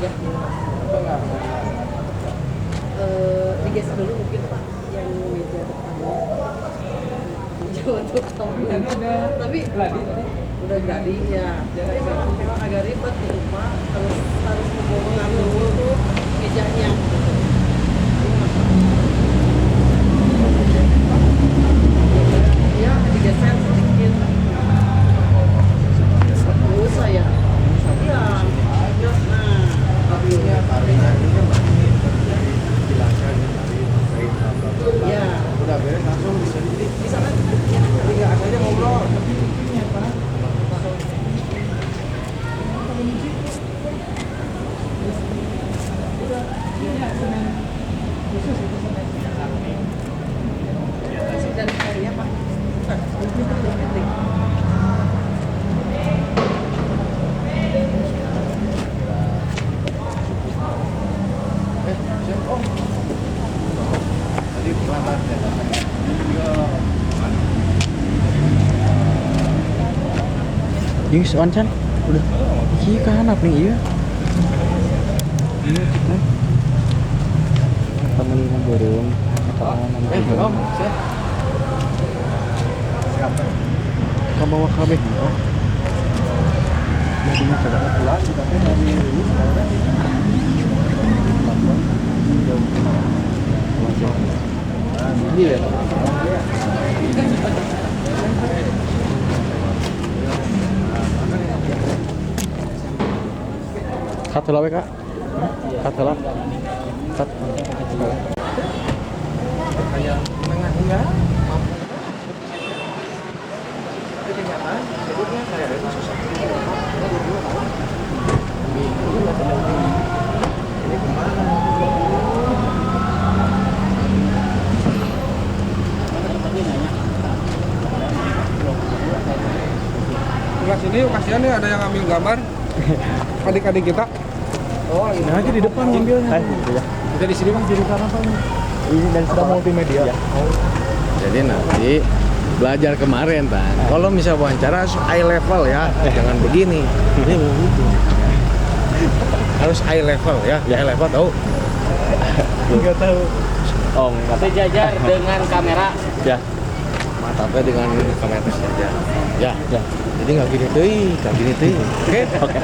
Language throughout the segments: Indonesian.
aja. Digeser dulu mungkin Pak yang meja depannya. Jauh untuk kamu. Tapi udah jadi ya. Jadi memang agak ribet gitu Pak. Harus membawa dulu tuh mejanya. Ya digeser sedikit. Terus saya. Iya. Nah, tarinya ini kan dijelaskan tari ya. udah beres langsung bisa Bisa kan? tapi nggak asalnya ngobrol Dan airnya Pak. Bukan. oh tadi pelamar Jus oncan udah iya kan apa nih iya kita temen burung om siapa kamu bawa kabeh oh jadinya coba pulang kita teh dari rilis ini ya satu lawe kak satu lah satu kayak menengah enggak mampu tapi kenyataan hidupnya kayak ada susah ini kemana Sebelah sini yuk, kasihan nih ada yang ambil gambar adik-adik kita. oh ini nah aja di depan ngambilnya iya Kita di sini bang. jadi karena apa ini dan sudah multimedia jadi nanti belajar kemarin kan kalau misal wawancara harus high level ya jangan begini ini begitu harus high level ya high level tahu nggak tahu om nggak tahu Sejajar dengan kamera. ya mantapnya dengan kamera saja ya ya jadi nggak gini tuh oke oke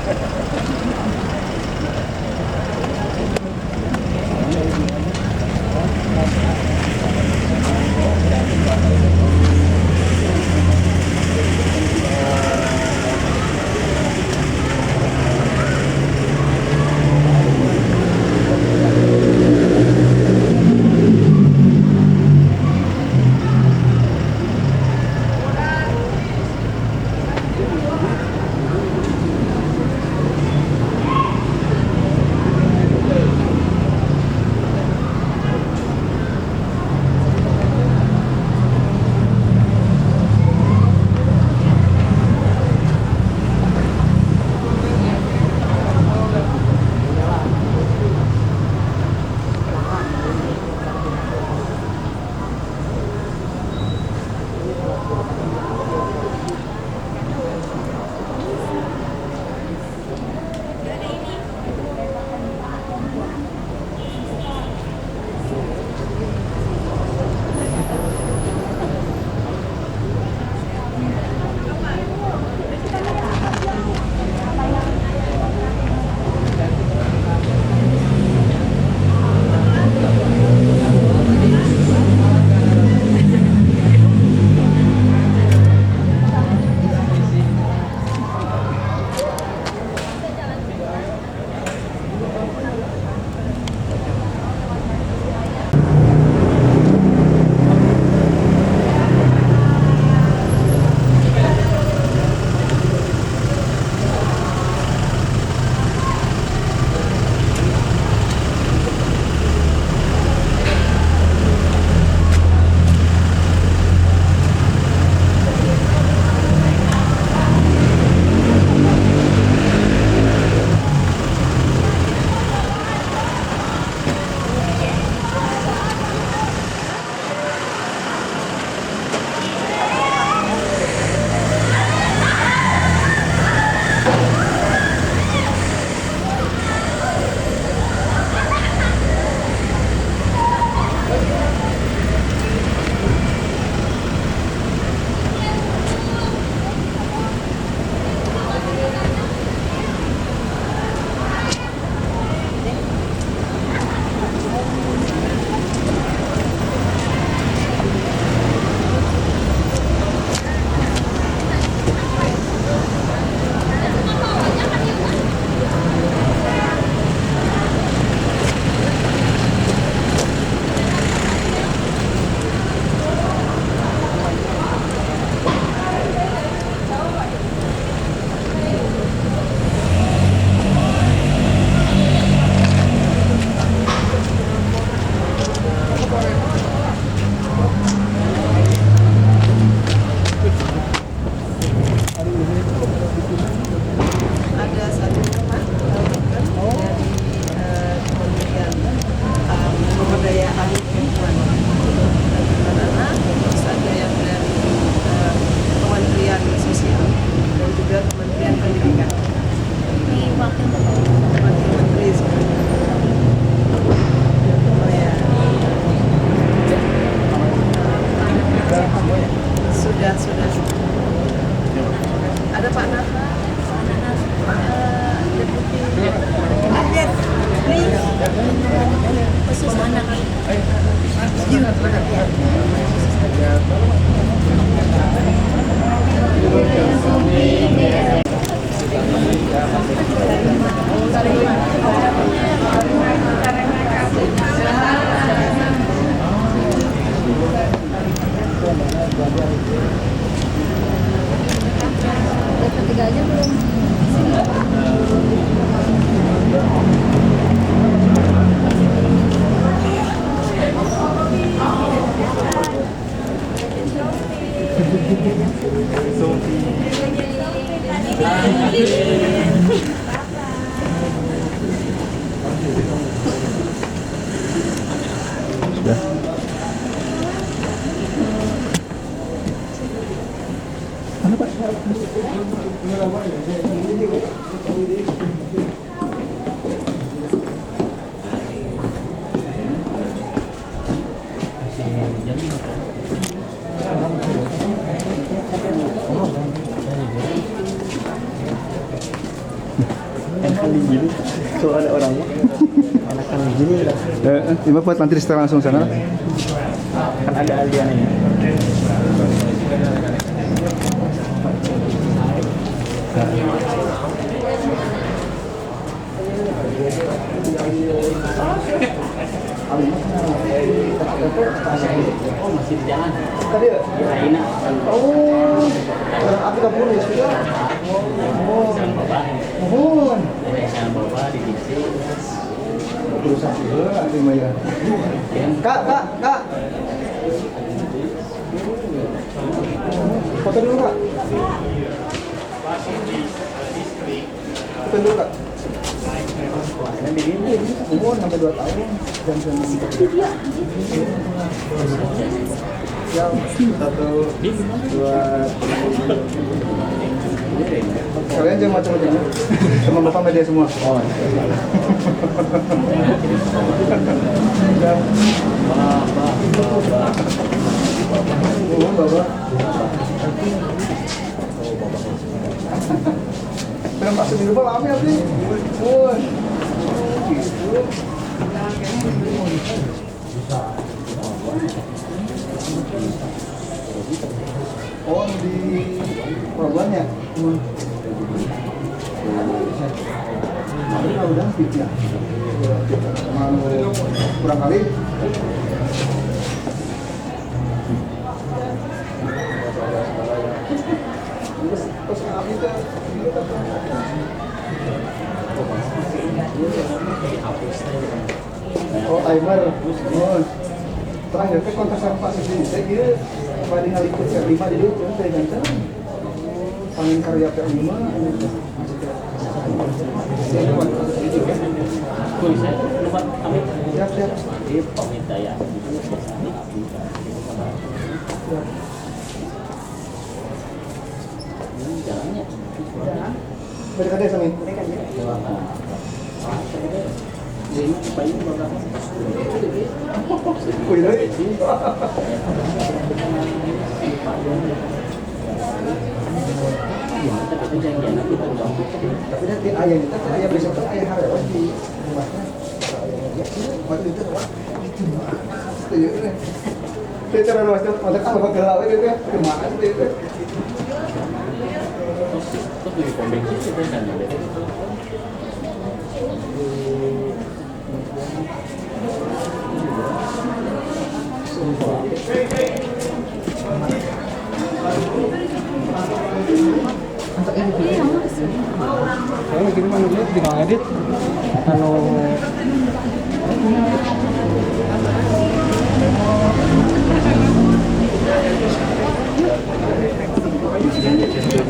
Khusus anak. Ketiga aja belum. Sudah. Mana Pak? Gini, kalau ada orang enakan gini lah. Ini buat nanti di setel langsung sana. Kan ada aliannya. Oh, masih di jalan. Tadi ya? Di Raina. Oh, aku udah punya sudah. Sama Bapak. Mohon. Sama Bapak di Diksi. Berusaha juga, aku bayar. Kak. Foto dulu Kak. Foto dulu Kak. Umur sampai 2 tahun. Jam ya, 1, 2. Kalian jangan macam-macam. Sama bapak media semua. Oh. Bapak. Film Pak Seminggu Pak lama ya, Bli? Oh. Oh, di Pelabuhan ya? Udah ya. Mau kurang kali. Terus kami tuh oh, timer. Oh. Terakhir ke kontak sama Pak Sisi. Saya kira pada ngaliput ke 5 jadi saya jantan. Pangin karya ke 5. Saya lupa pamit. Siap. Pamit ya. Jalannya. Berdekatnya sama ini. Ini bayi berapa? Tapi nanti ayah besok kan ayah karyawan di rumahnya. Waktu itu apa? Setuju nih. Saya cara luas tuh, masa kalau bakal lawan itu ya, kemana sih itu? Terus di pom bensin itu kan ada. Saya lagi mana dia tinggal edit. Kalau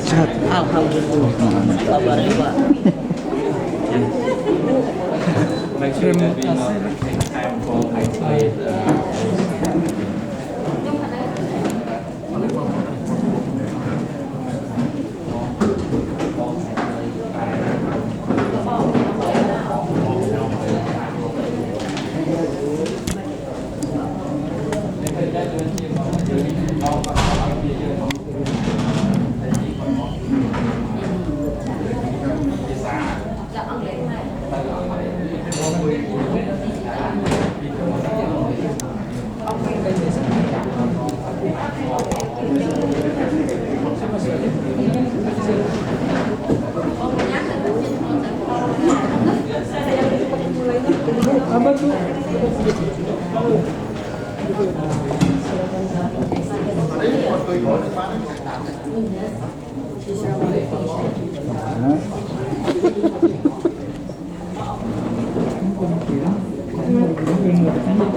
Sehat. Alhamdulillah. Kabarnya Pak. terima kasih. Apa tuh?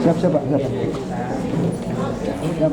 Siap, siap, Pak. Siap. Siap.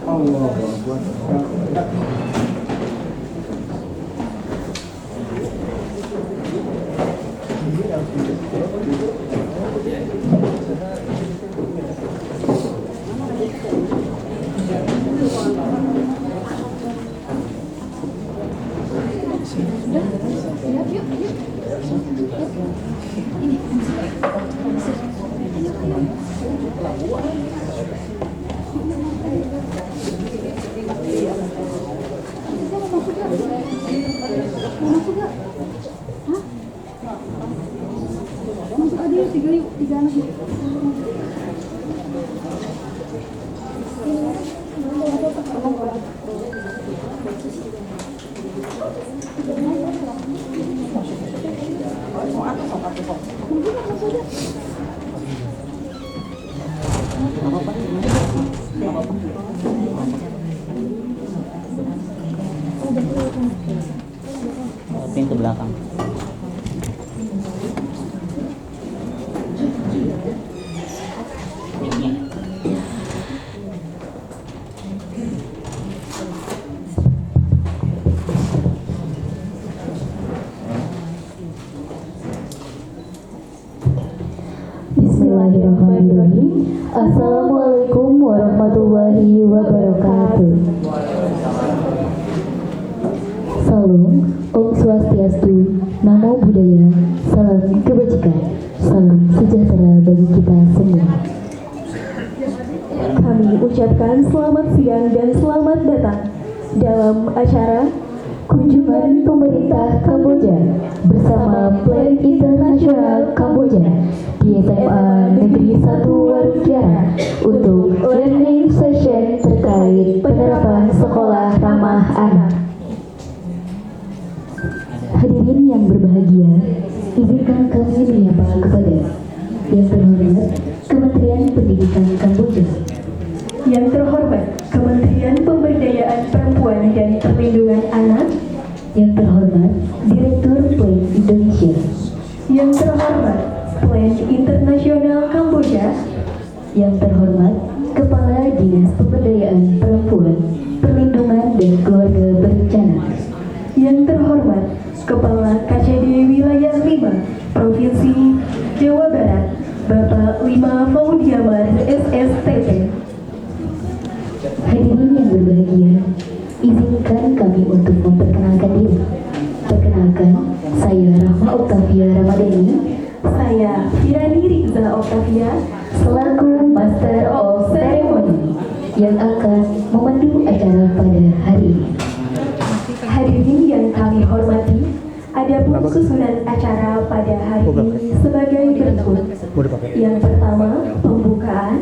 Allah Akbar. Masuk aja yuk, tiga anak yuk. Pintu belakang. Bismillahirrahmanirrahim. Assalamualaikum warahmatullahi wabarakatuh. Salam, Om Swastiastu, Namo Buddhaya, salam kebajikan, salam sejahtera bagi kita semua. Kami ucapkan selamat siang dan selamat datang dalam acara kunjungan pemerintah Kamboja bersama Plan Internasional Kamboja di SMA Negeri 1 Warukiara untuk learning session terkait penerapan sekolah ramah anak. Hadirin yang berbahagia, izinkan kami menyapa kepada yang terhormat Kementerian Pendidikan Kamboja, yang terhormat Kementerian Pemberdayaan Perempuan dan Perlindungan Anak, yang terhormat Direktur Plan Indonesia, yang terhormat Plan Internasional Kamboja, yang terhormat Kepala Dinas Pemberdayaan Perempuan, Perlindungan dan Keluarga Berencana, yang terhormat Kepala KCD Wilayah 5 Provinsi Jawa Barat, Bapak Lima Faudiamar SSTT. Hadirin yang berbahagia, izinkan kami untuk memperkenalkan diri. Perkenalkan, saya Rahma Oktavia Ramadhani. Saya Firani Riza Oktavia selaku Master of Ceremony yang akan memandu acara pada hari ini. susunan acara pada hari ini sebagai berikut. Boleh pakai. Yang pertama, pembukaan.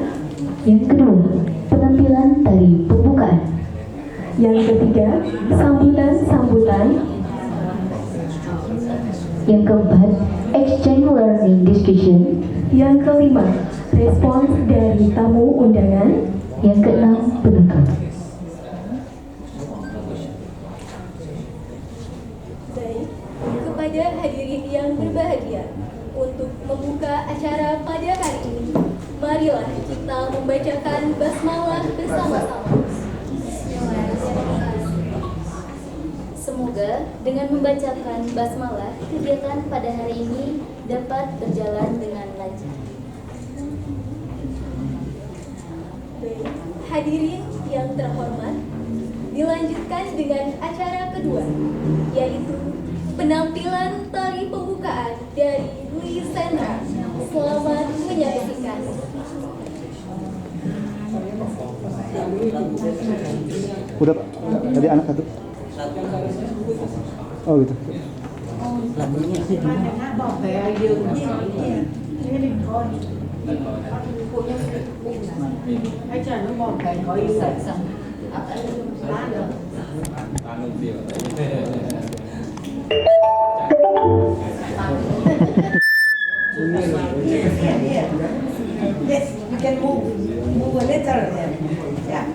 Yang kedua, penampilan tari pembukaan. Yang ketiga, sambutan-sambutan. Yang keempat, exchange learning discussion. Yang kelima, respons dari tamu undangan. Yang keenam, penutup. Baik, kepada hadirin yang berbahagia, untuk membuka acara pada hari ini, marilah kita membacakan basmalah bersama-sama. Semoga dengan membacakan basmalah, kegiatan pada hari ini dapat berjalan dengan lancar. Baik, hadirin yang terhormat, dilanjutkan dengan acara kedua, yaitu penampilan tari pembukaan dari Lisendra. Selamat menyaksikan. Udah Pak, tadi anak satu. Oh gitu. Yes, you can move a little. Yeah.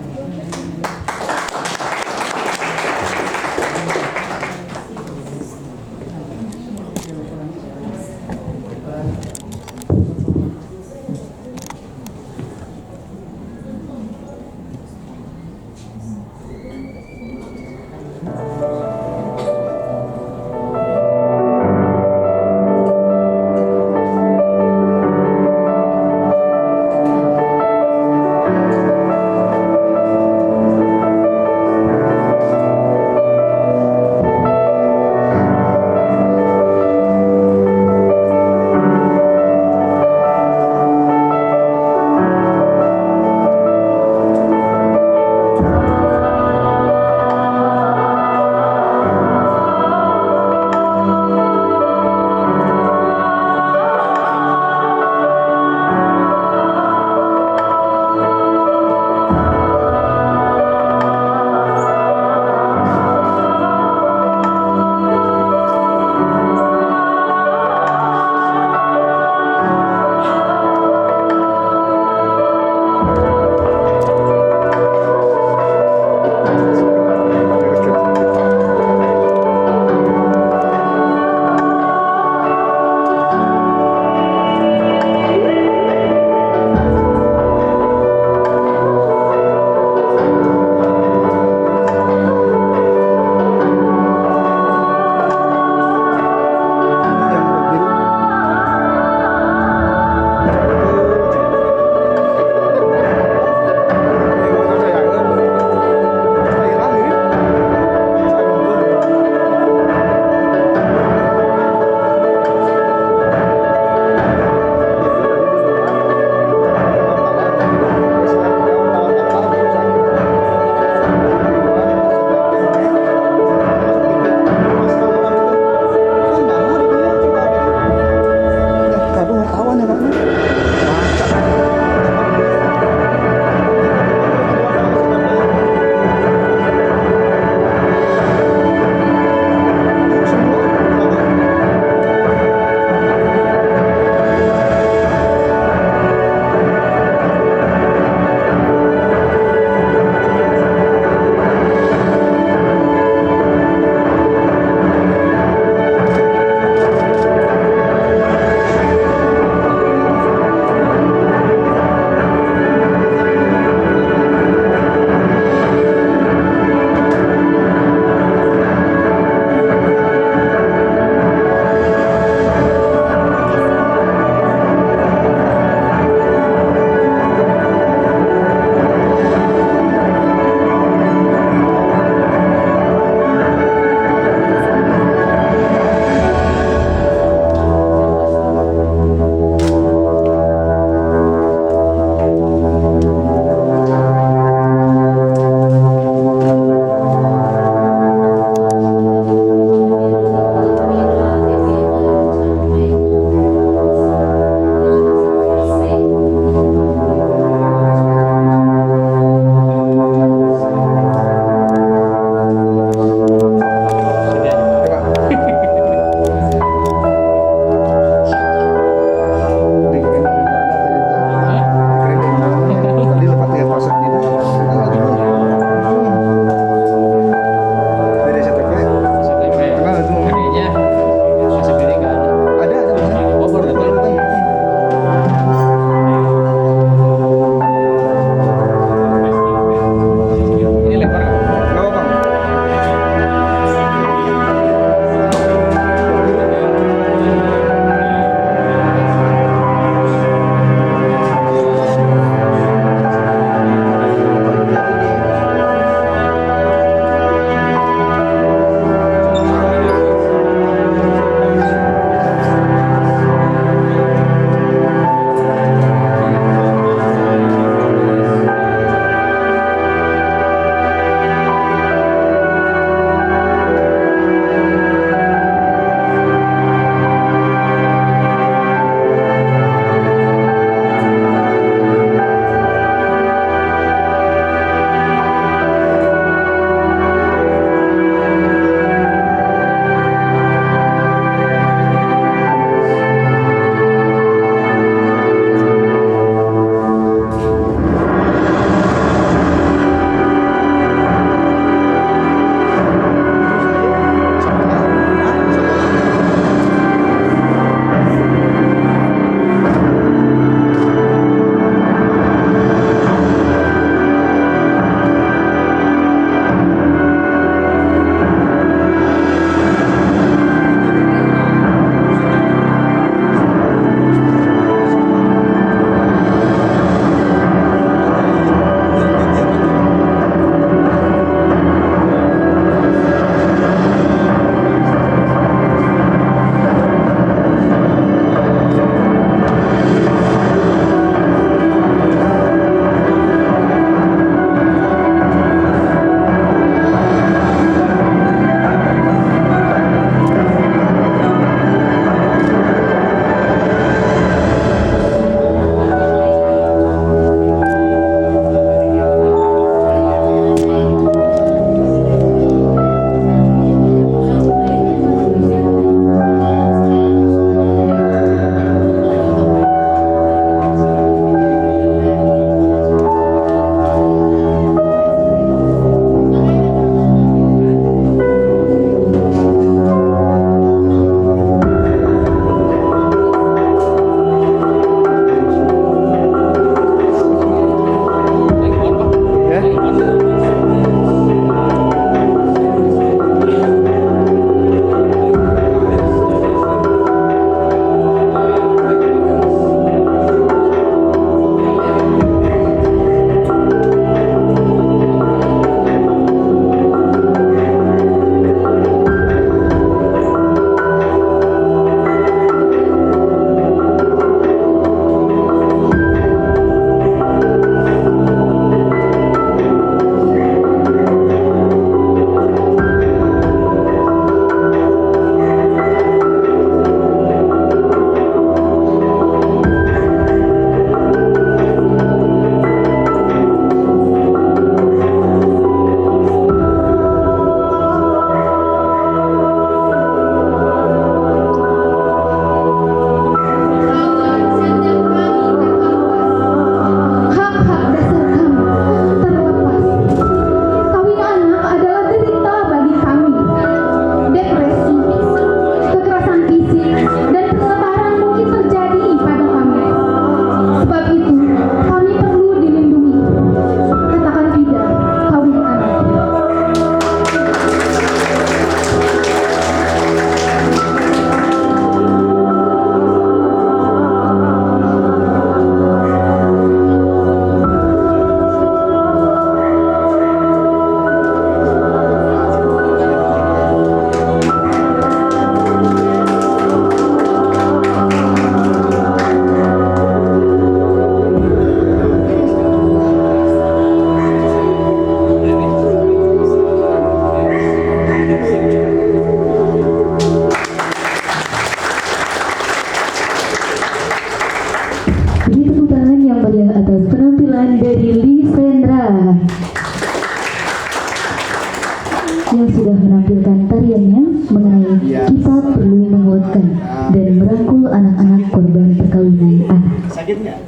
sudah menampilkan tariannya mengenai kita perlu menguatkan dan merangkul anak-anak korban perkawinan anak. Sakit nggak?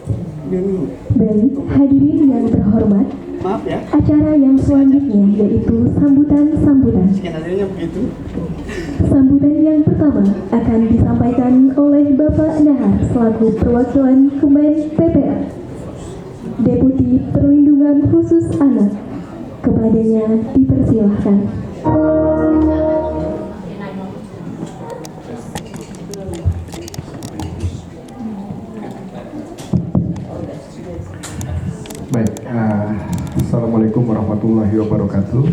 Baik, hadirin yang terhormat, Maaf ya. acara yang selanjutnya yaitu sambutan-sambutan. Skenario begitu. Sambutan yang pertama akan disampaikan oleh Bapak Nahar selaku perwakilan Kemen PPA, Deputi Perlindungan Khusus Anak. Kepadanya dipersilahkan. Baik, Assalamualaikum warahmatullahi wabarakatuh.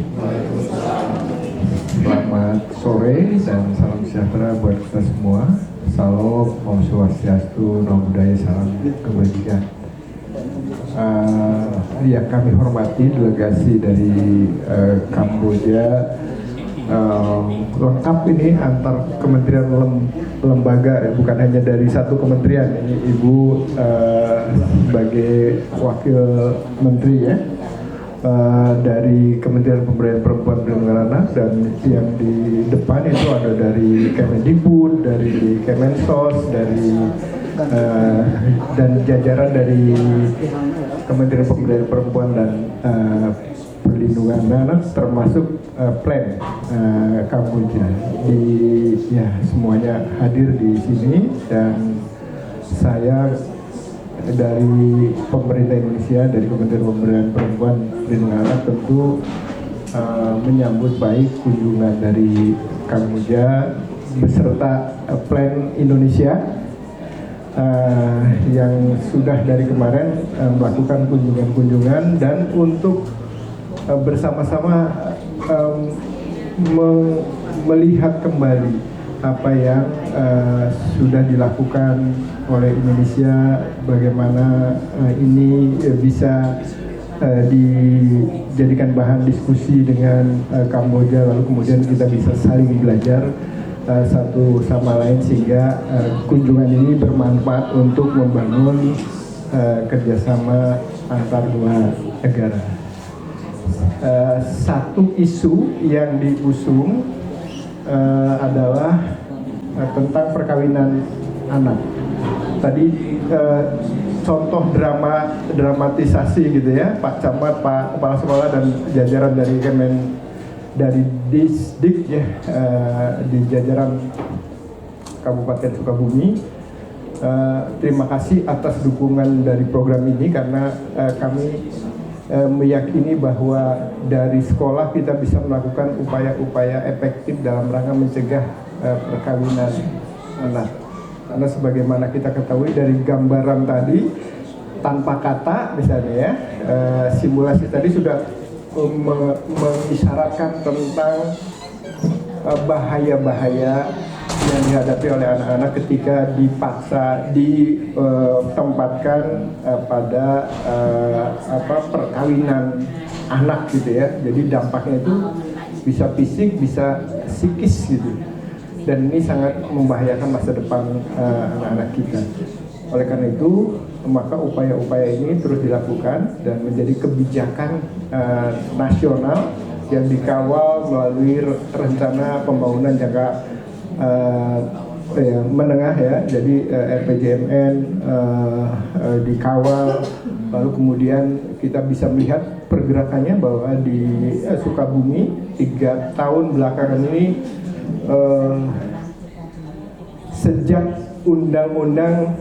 Selamat sore dan salam sejahtera buat kita semua. Salam, Om Swastiastu, Namo Buddhaya, salam kebajikan. Yang kami hormati delegasi dari Kamboja, lengkap ini antar kementerian lembaga, bukan hanya dari satu kementerian. Ini Ibu sebagai wakil menteri ya, dari Kementerian Pemberdayaan Perempuan dan Perlindungan Anak, dan yang di depan itu ada dari Kemendikbud, dari Kemensos, dari dan jajaran dari Kementerian Pemberdayaan Perempuan dan Perlindungan Anak, termasuk plan Kamboja. Ya, semuanya hadir di sini, dan saya dari pemerintah Indonesia, dari Kementerian Pemberdayaan Perempuan dan Perlindungan Anak tentu menyambut baik kunjungan dari Kamboja beserta plan Indonesia yang sudah dari kemarin melakukan kunjungan-kunjungan, dan untuk bersama-sama melihat kembali apa yang sudah dilakukan oleh Indonesia, bagaimana ini bisa dijadikan bahan diskusi dengan Kamboja, lalu kemudian kita bisa saling belajar satu sama lain, sehingga kunjungan ini bermanfaat untuk membangun kerjasama antar dua negara. Satu isu yang diusung adalah tentang perkawinan anak. Tadi contoh dramatisasi gitu ya, Pak Camat, Pak Kepala Sekolah dan jajaran dari Disdik ya, di jajaran Kabupaten Sukabumi. Terima kasih atas dukungan dari program ini, karena kami meyakini bahwa dari sekolah kita bisa melakukan upaya-upaya efektif dalam rangka mencegah perkawinan anak. Karena sebagaimana kita ketahui dari gambaran tadi, tanpa kata misalnya ya, simulasi tadi sudah mengisyaratkan tentang bahaya-bahaya yang dihadapi oleh anak-anak ketika dipaksa ditempatkan pada perkawinan anak gitu ya. Jadi dampaknya itu bisa fisik, bisa psikis gitu, dan ini sangat membahayakan masa depan anak-anak kita. Oleh karena itu, maka upaya-upaya ini terus dilakukan dan menjadi kebijakan nasional yang dikawal melalui rencana pembangunan jangka menengah ya. Jadi RPJMN dikawal, lalu kemudian kita bisa melihat pergerakannya bahwa di Sukabumi 3 tahun belakangan ini sejak undang-undang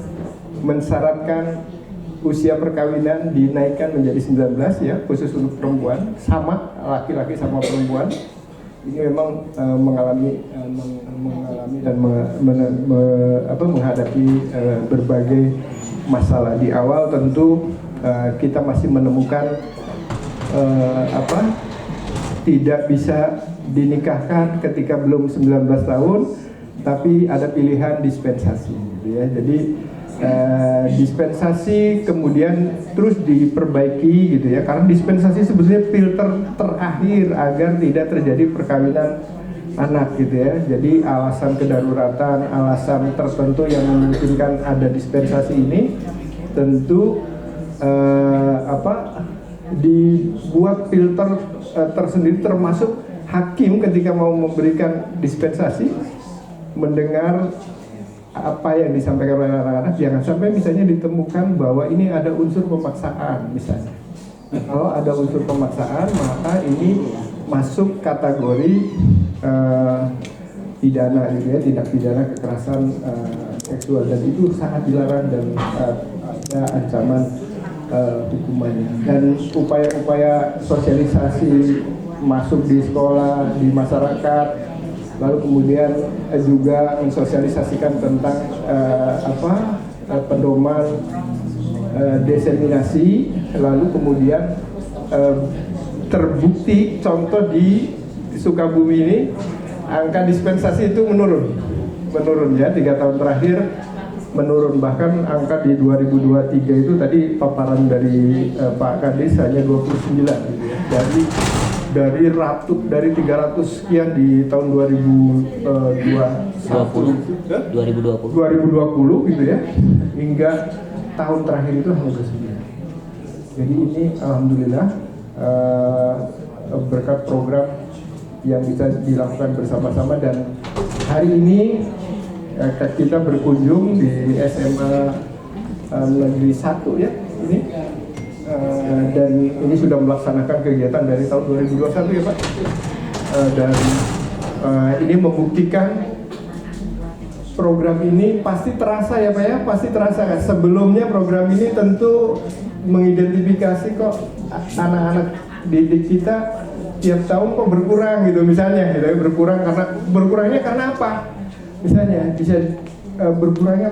mensyaratkan usia perkawinan dinaikkan menjadi 19 ya, khusus untuk perempuan, sama laki-laki sama perempuan. Ini memang mengalami dan menghadapi berbagai masalah. Di awal tentu kita masih menemukan tidak bisa dinikahkan ketika belum 19 tahun, tapi ada pilihan dispensasi gitu ya. Jadi dispensasi kemudian terus diperbaiki gitu ya, karena dispensasi sebetulnya filter terakhir agar tidak terjadi perkawinan anak gitu ya. Jadi alasan kedaruratan, alasan tertentu yang memungkinkan ada dispensasi ini tentu dibuat filter tersendiri, termasuk hakim ketika mau memberikan dispensasi mendengar apa yang disampaikan oleh anak-anak, jangan sampai misalnya ditemukan bahwa ini ada unsur pemaksaan misalnya. Kalau ada unsur pemaksaan, maka ini masuk kategori pidana gitu ya, tindak pidana kekerasan seksual, dan itu sangat dilarang dan ada ancaman hukumannya. Dan upaya-upaya sosialisasi masuk di sekolah, di masyarakat, lalu kemudian juga mensosialisasikan tentang pedoman diseminasi, lalu kemudian terbukti contoh di Sukabumi ini angka dispensasi itu menurun ya, 3 tahun terakhir menurun, bahkan angka di 2023 itu tadi paparan dari Pak Kadis hanya 29 gitu ya. Dari 300 sekian di tahun 2020 gitu ya, hingga tahun terakhir itu hanya 29. Jadi ini alhamdulillah berkat program yang bisa dilakukan bersama-sama, dan hari ini kita berkunjung di SMA Negeri 1 ya ini, dan ini sudah melaksanakan kegiatan dari tahun 2021 ya Pak, dan ini membuktikan program ini pasti terasa ya Pak ya, pasti terasa. Sebelumnya program ini tentu mengidentifikasi kok anak-anak didik kita tiap tahun kok berkurang gitu misalnya, gitu ya, berkurangnya karena apa? Misalnya bisa berkurangnya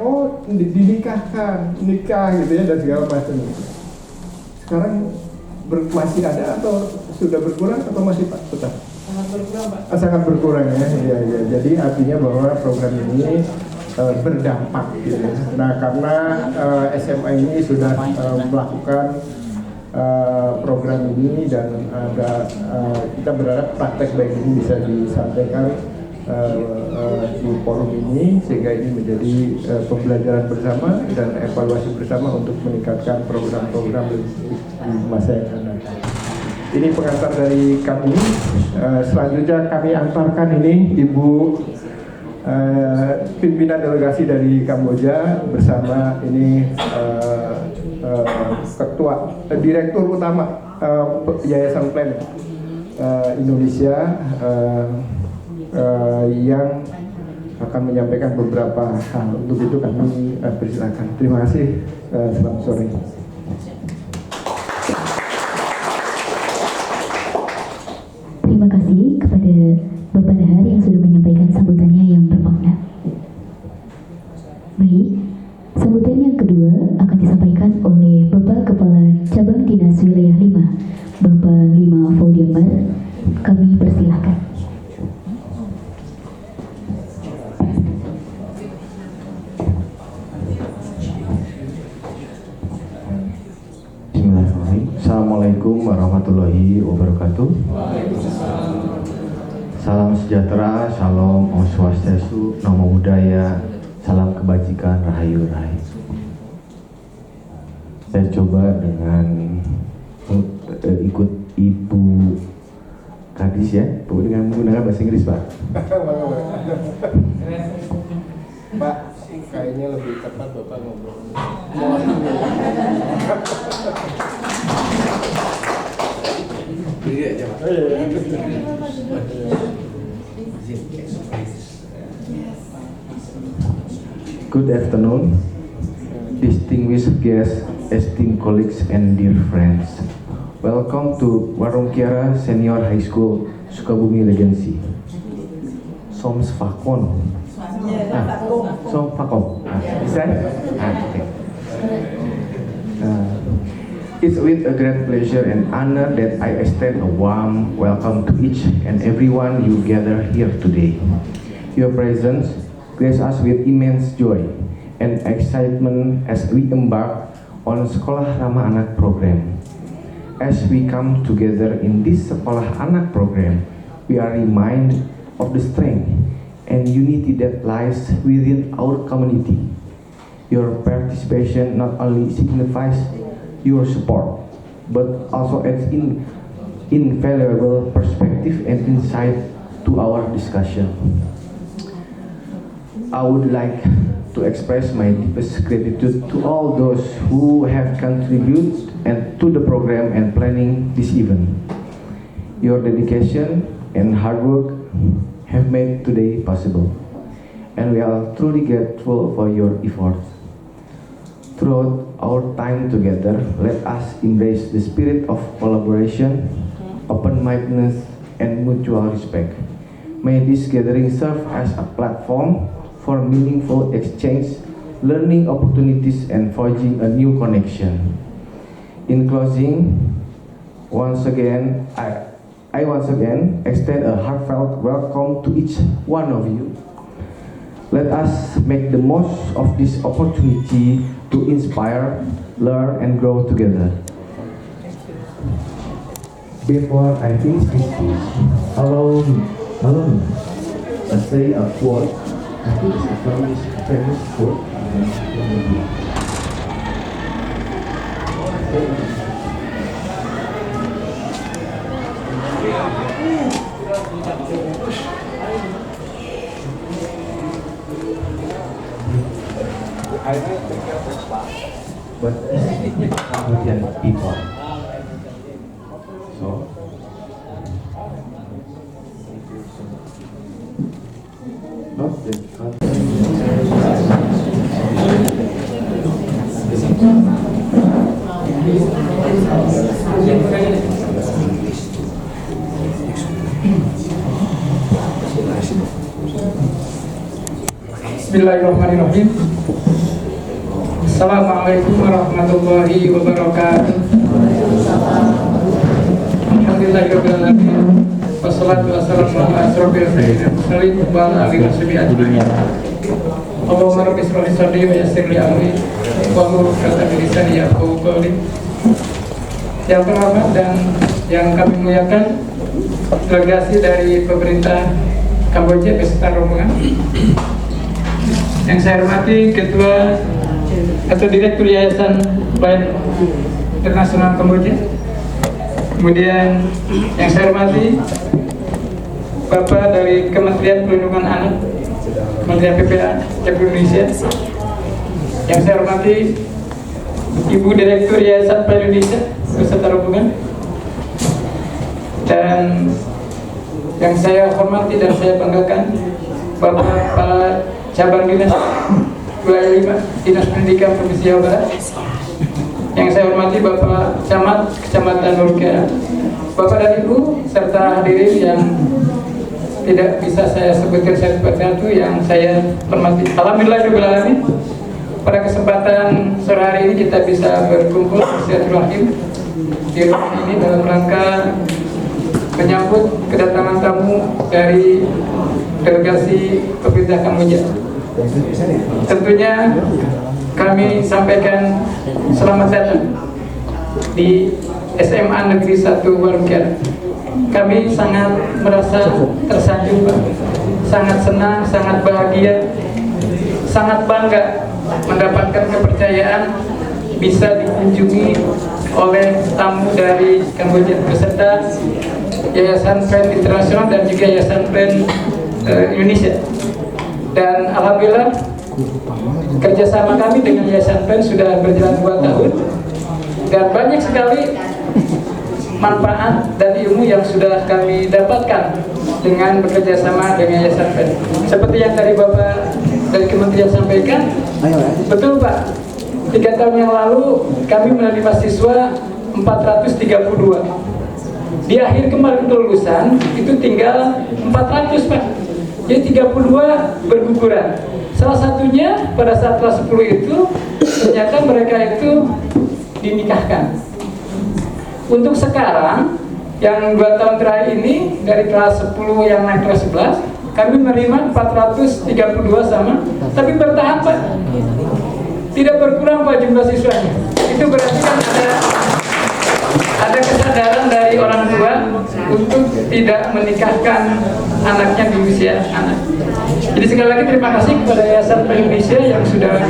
nikah gitu ya, dan segala macam. Sekarang masih ada atau sudah berkurang atau masih Pak tetap? Sangat berkurang Pak. Sangat berkurang ya. Ya. Jadi artinya bahwa program ini berdampak gitu ya. Nah, karena SMA ini sudah melakukan program ini, dan ada kita berharap praktek baik ini bisa disampaikan di forum ini, sehingga ini menjadi pembelajaran bersama dan evaluasi bersama untuk meningkatkan program-program di masa yang akan datang. Ini pengantar dari kami. Selanjutnya kami antarkan ini Ibu pimpinan delegasi dari Kamboja bersama ini ketua direktur utama Yayasan Plan Indonesia yang akan menyampaikan beberapa hal. Untuk itu kami persilakan. Terima kasih. Selamat sore. Terima kasih kepada Bapak Dahar yang sudah menyampaikan sambutannya yang bermakna. Baik, sambutan yang kedua akan disampaikan oleh Bapak Kepala Cabang Dinas Wilayah 5, Bapak Lima Faudiambar. Kami persilahkan. Assalamualaikum warahmatullahi wabarakatuh. Salam sejahtera, salam om swastiastu, namo buddhaya, salam kebajikan, rahayu rahayu. Saya coba dengan ikut Ibu Kadis ya, Bu, dengan menggunakan bahasa Inggris Pak. Pak, kayaknya lebih tepat Bapak ngobrol. Good afternoon, distinguished guests, esteemed colleagues and dear friends. Welcome to Warung Kiara Senior High School, Sukabumi Legacy. Soms Fakon. Som Fakon. Is that? Okay. It's with a great pleasure and honor that I extend a warm welcome to each and everyone you gather here today. Your presence graces us with immense joy and excitement as we embark on Sekolah Ramah Anak program. As we come together in this Sekolah Anak program, we are reminded of the strength and unity that lies within our community. Your participation not only signifies your support, but also adds invaluable perspective initiative and insight to our discussion. I would like to express my deepest gratitude to all those who have contributed and to the program and planning this event. Your dedication and hard work have made today possible, and we are truly grateful for your efforts. Throughout our time together, let us embrace the spirit of collaboration, open-mindedness, and mutual respect. May this gathering serve as a platform for meaningful exchange, learning opportunities, and forging a new connection. In closing, once again, I once again extend a heartfelt welcome to each one of you. Let us make the most of this opportunity to inspire, learn, and grow together. Before I finish this speech, allow me to say a quote. I think it's a famous quote. But Cambodian people. So, not the Bismillahirrahmanirrahim. Assalamualaikum warahmatullahi wabarakatuh. Alhamdulillahirrahmanirrahim. Wassalatu wassalamu ala asrofil mursalin wa ala alihi washabihi ajma'in. Allahumma rabbi shrah li sadri wa yassir li amri wahlul 'uqdatam min lisani yafqahu qawli. Yang terhormat dan yang kami muliakan, delegasi dari pemerintah Kamboja beserta rombongan. Yang saya hormati Ketua atau Direktur Yayasan Pelayan Internasional Kamboja. Kemudian yang saya hormati Bapak dari Kementerian Perlindungan Anak, Kementerian PPA Republik Indonesia. Yang saya hormati Ibu Direktur Yayasan Pelayan Indonesia beserta rombongan. Dan yang saya hormati dan saya banggakan Bapak Kepala Cabang Dinas Wilayah 5 Dinas Pendidikan Provinsi Jawa Barat. Yang saya hormati Bapak Camat Kecamatan Nurkera, Bapak dan Ibu serta hadirin yang tidak bisa saya sebutkan satu-satu yang saya hormati. Alhamdulillahirrahmanirrahim. Pada kesempatan sore hari ini kita bisa berkumpul silaturahim di rumah ini dalam rangka menyambut kedatangan tamu dari delegasi pemerintah Kamboja. Tentunya kami sampaikan selamat datang di SMA Negeri 1 Warungkiara. Kami sangat merasa tersanjung, sangat senang, sangat bahagia, sangat bangga mendapatkan kepercayaan bisa dikunjungi oleh tamu dari Kamboja beserta Yayasan PEN Internasional dan juga Yayasan PEN Indonesia. Dan alhamdulillah kerjasama kami dengan Yayasan PEN sudah berjalan 2 tahun dan banyak sekali manfaat dan ilmu yang sudah kami dapatkan dengan bekerjasama dengan Yayasan PEN. Seperti yang tadi Bapak dari Kementerian sampaikan, betul Pak, 3 tahun yang lalu kami menerima siswa 432. Di akhir kemarin kelulusan itu tinggal 400 Pak. Jadi 32 berguguran. Salah satunya pada saat kelas 10 itu ternyata mereka itu dinikahkan. Untuk sekarang yang 2 tahun terakhir ini dari kelas 10 yang naik kelas 11 kami menerima 432 sama, tapi bertahan Pak. Tidak berkurang Pak jumlah siswanya. Itu berarti kan ada kesadaran dari orang tua untuk tidak menikahkan anaknya di usia anak. Jadi sekali lagi terima kasih kepada Yayasan PEN Indonesia yang sudah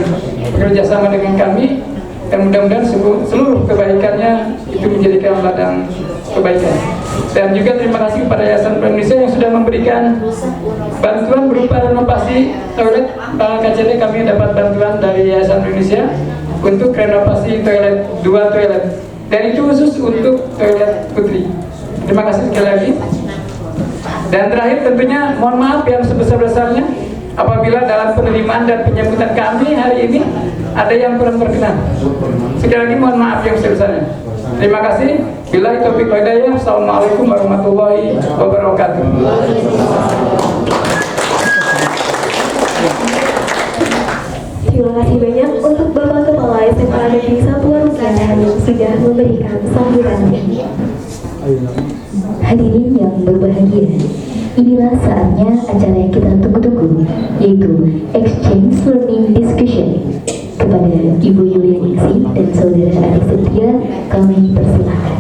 bekerja sama dengan kami, dan mudah-mudahan seluruh kebaikannya itu menjadikan ladang kebaikan. Dan juga terima kasih kepada Yayasan Pro Indonesia yang sudah memberikan bantuan berupa renovasi toilet. Tanggal KCD kami dapat bantuan dari Yayasan Pro Indonesia untuk renovasi toilet, 2 toilet. Dan itu khusus untuk toilet putri. Terima kasih sekali lagi. Dan terakhir tentunya mohon maaf yang sebesar-besarnya apabila dalam penerimaan dan penyambutan kami hari ini ada yang kurang berkenan. Sekali lagi mohon maaf yang sebesar-besarnya. Terima kasih. Billahi taufiq wal hidayah. Assalamualaikum warahmatullahi wabarakatuh. Terima kasih banyak untuk Bapak Kepala SMA Negeri 1 Warungkiara yang sudah memberikan sambutannya. Hadirin yang berbahagia, inilah saatnya acara yang kita tunggu-tunggu, yaitu Exchange Learning Discussion. Kepada Ibu Yulianingsih dan Saudara Adi Setia, kami persilakan.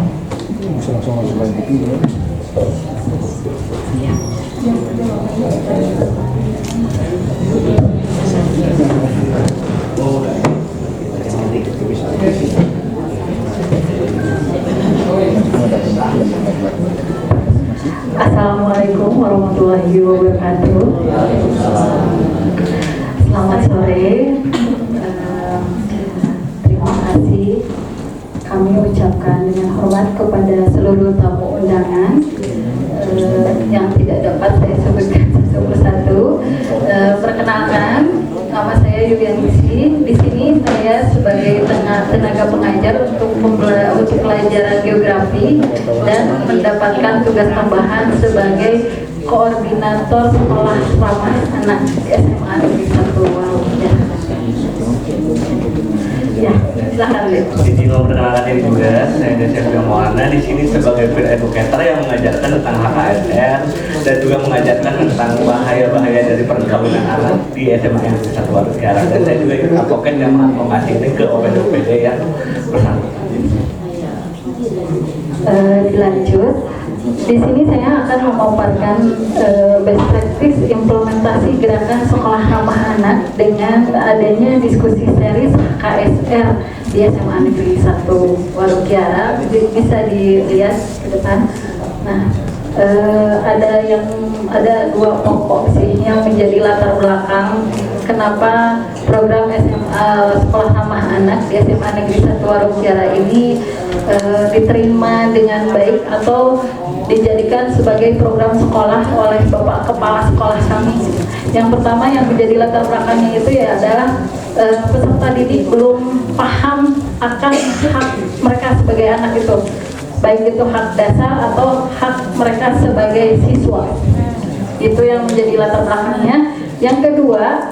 Assalamualaikum warahmatullahi wabarakatuh. Selamat sore. Terima kasih kami ucapkan dengan hormat kepada seluruh tamu undangan yang tidak dapat saya sebutkan satu persatu. Perkenalkan, nama saya Yulianingsih. Di sini saya sebagai tenaga pengajar untuk pelajaran geografi dan mendapatkan tugas tambahan sebagai koordinator sekolah ramah anak SMA Negeri 1 Warungkiara. Ya, silakan Lid. Izin memperkenalkan diri juga, saya Desya Moana di sini sebagai peer educator yang mengajarkan tentang HKSR dan juga mengajarkan tentang bahaya-bahaya dari perkawinan anak di SMA Negeri 1 Warungkiara. Dan saya juga ikut advokat yang mengadvokasi ini ke OPD-OPD yang bersangkutan. Dilanjut. Di sini saya akan memaparkan best practice implementasi gerakan sekolah ramah anak dengan adanya diskusi series KSR di SMA Negeri 1 Warungkiara. Bisa dilihat ke depan. Nah, ada 2 pokok sih yang menjadi latar belakang kenapa program SMA sekolah ramah anak di SMA Negeri 1 Warungkiara ini diterima dengan baik atau dijadikan sebagai program sekolah oleh Bapak Kepala Sekolah kami. Yang pertama yang menjadi latar belakangnya itu ya adalah peserta didik belum paham akan hak mereka sebagai anak itu, baik itu hak dasar atau hak mereka sebagai siswa. Itu yang menjadi latar belakangnya. Yang kedua,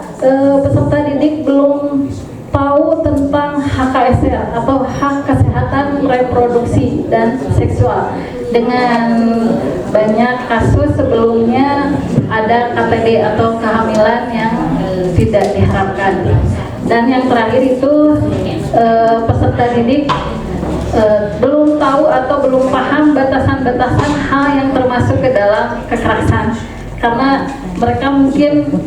peserta didik belum tahu tentang HKSR atau hak kesehatan reproduksi dan seksual. Dengan banyak kasus sebelumnya ada KTD atau kehamilan yang tidak diharapkan. Dan yang terakhir itu peserta didik belum tahu atau belum paham batasan-batasan hal yang termasuk ke dalam kekerasan. Karena mereka mungkin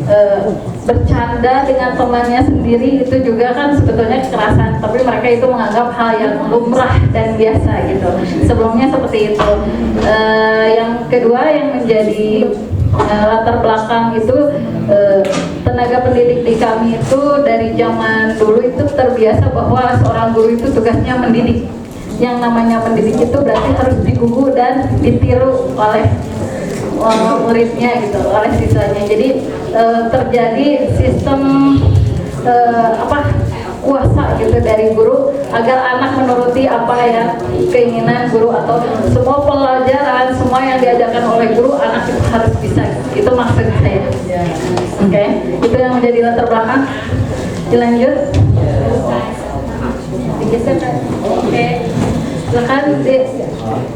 bercanda dengan temannya sendiri itu juga kan sebetulnya kekerasan, tapi mereka itu menganggap hal yang lumrah dan biasa gitu. Sebelumnya seperti itu. Yang kedua yang menjadi latar belakang itu tenaga pendidik di kami itu dari zaman dulu itu terbiasa bahwa seorang guru itu tugasnya mendidik. Yang namanya mendidik itu berarti harus digugu dan ditiru oleh muridnya gitu, oleh siswanya. Jadi terjadi sistem kuasa gitu dari guru agar anak menuruti apa ya keinginan guru, atau semua pelajaran semua yang diajarkan oleh guru anak itu harus bisa. Itu maksud saya. Oke, itu yang menjadi latar belakang. Dilanjut. Digeser kan? Oke. Silakan.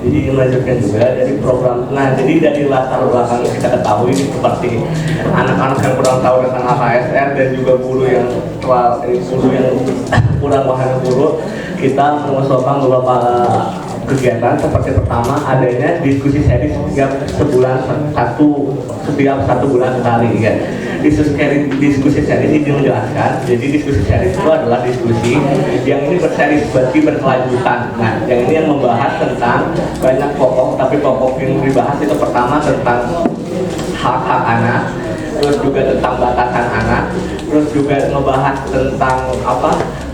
Jadi melanjutkan juga dari program. Nah, jadi dari latar belakang kita ketahui seperti anak-anak yang kurang tahu tentang HKSR dan juga guru yang kurang paham guru, kita mengusulkan beberapa kegiatan. Seperti pertama adanya diskusi seri setiap satu bulan sekali kan. diskusi series ini menjelaskan. Jadi diskusi series itu adalah diskusi yang ini berseries berarti berkelanjutan. Nah, yang ini yang membahas tentang banyak pokok, tapi pokok yang dibahas itu pertama tentang hak-hak anak, terus juga tentang batasan anak, terus juga ngebahas tentang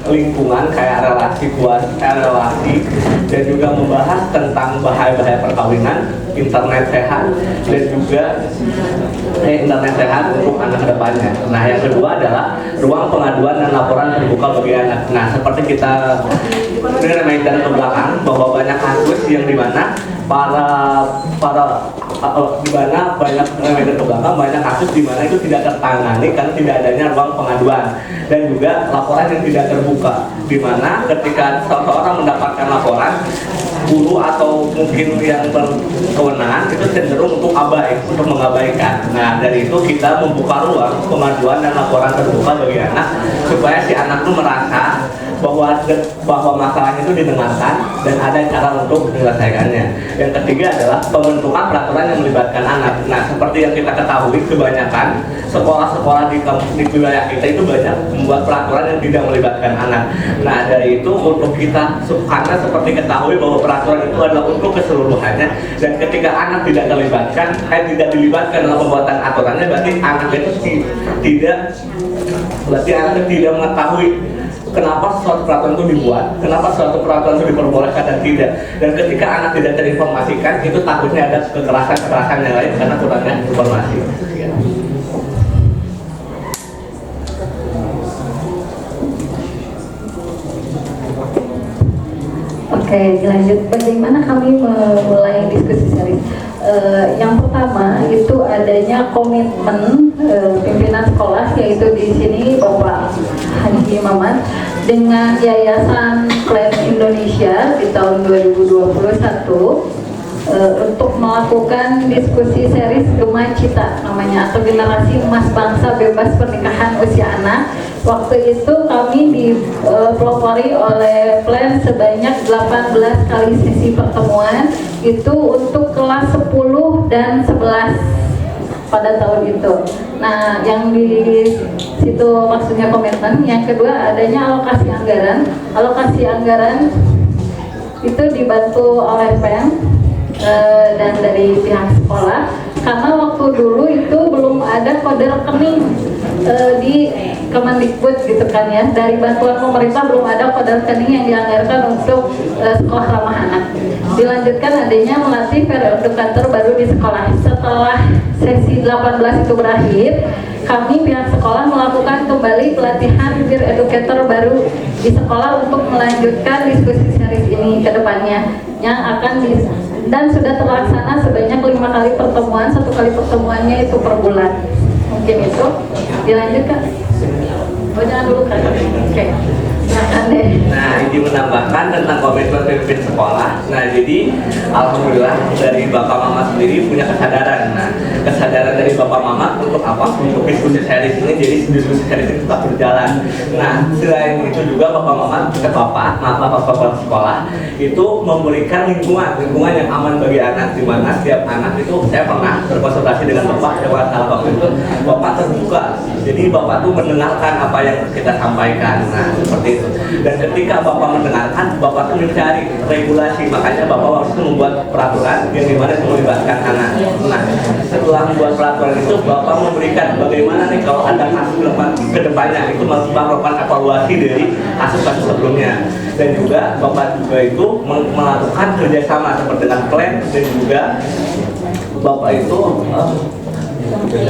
lingkungan kayak relasi dan juga membahas tentang bahaya-bahaya perkawinan, internet sehat, dan juga internet sehat untuk anak kedepannya. Nah, yang kedua adalah ruang pengaduan dan laporan terbuka bagi anak. Nah, seperti kita reminder ke belakang bahwa banyak kasus yang dimana banyak kasus di mana itu tidak tertangani karena tidak adanya ruang pengaduan dan juga laporan yang tidak terbuka, di mana ketika seseorang mendapatkan laporan, guru atau mungkin yang berkewenangan itu cenderung untuk mengabaikan. Nah, dari itu kita membuka ruang pengaduan dan laporan terbuka bagi anak supaya si anak itu merasa bahwa masalahnya itu didengarkan dan ada cara untuk menyelesaikannya. Yang ketiga adalah pembentukan peraturan yang melibatkan anak. Nah, seperti yang kita ketahui, kebanyakan sekolah-sekolah di wilayah kita itu banyak membuat peraturan yang tidak melibatkan anak. Nah, dari itu untuk kita, karena seperti ketahui bahwa peraturan itu adalah untuk keseluruhannya, dan ketika anak tidak dilibatkan dalam pembuatan aturannya, berarti anak itu tidak mengetahui kenapa suatu peraturan itu dibuat, kenapa suatu peraturan itu diperbolehkan dan tidak. Dan ketika anak tidak terinformasikan, itu takutnya ada kekerasan yang lain karena kurangnya informasi. Oke, lanjut. Bagaimana kami memulai diskusi series? Yang pertama itu adanya komitmen pimpinan sekolah, yaitu di sini Bapak Haji Mamat dengan Yayasan Plan Indonesia di tahun 2021 untuk melakukan diskusi series Gema Cita namanya, atau generasi emas bangsa bebas pernikahan usia anak. Waktu itu kami dipelopori oleh Plan sebanyak 18 kali sesi pertemuan, itu untuk kelas 10 dan 11 pada tahun itu. Nah, yang di situ maksudnya komitmen. Yang kedua adanya alokasi anggaran. Alokasi anggaran itu dibantu oleh Pen dan dari pihak sekolah, karena waktu dulu itu belum ada kode rekening di Kemendikbud gitu kan ya. Dari bantuan pemerintah belum ada kode rekening yang dianggarkan untuk sekolah ramah anak. Dilanjutkan adanya melatih peer educator baru di sekolah. Setelah sesi 18 itu berakhir, kami pihak sekolah melakukan kembali pelatihan peer educator baru di sekolah untuk melanjutkan diskusi series ini ke depannya, yang akan dan sudah terlaksana sebanyak 5 kali pertemuan. 1 kali pertemuannya itu per bulan. Mungkin itu dilanjutkan. Oh, jangan dulu kan. Oke. Nah, ini menambahkan tentang komitmen pemimpin sekolah. Nah, jadi alhamdulillah dari Bapak Mama sendiri punya kesadaran. Nah, kesadaran dari Bapak Mama untuk apa? Untuk diskusi series ini, jadi diskusi series ini tetap berjalan. Nah, selain itu juga Bapak Mama ke Bapak sekolah itu memberikan lingkungan yang aman bagi anak, di mana setiap anak itu, saya pernah berkonsultasi dengan Bapak salah waktu itu, Bapak terbuka. Jadi Bapak tuh mendengarkan apa yang kita sampaikan. Nah, seperti itu. Dan ketika Bapak mendengarkan, Bapak tuh mencari regulasi, makanya Bapak harus membuat peraturan yang dimana itu melibatkan anak. Nah, setelah membuat peraturan itu, Bapak memberikan bagaimana nih kalau ada kasus ke depannya, itu melakukan evaluasi dari kasus-kasus sebelumnya. Dan juga Bapak juga itu melakukan kerjasama seperti dengan Plan, dan juga Bapak itu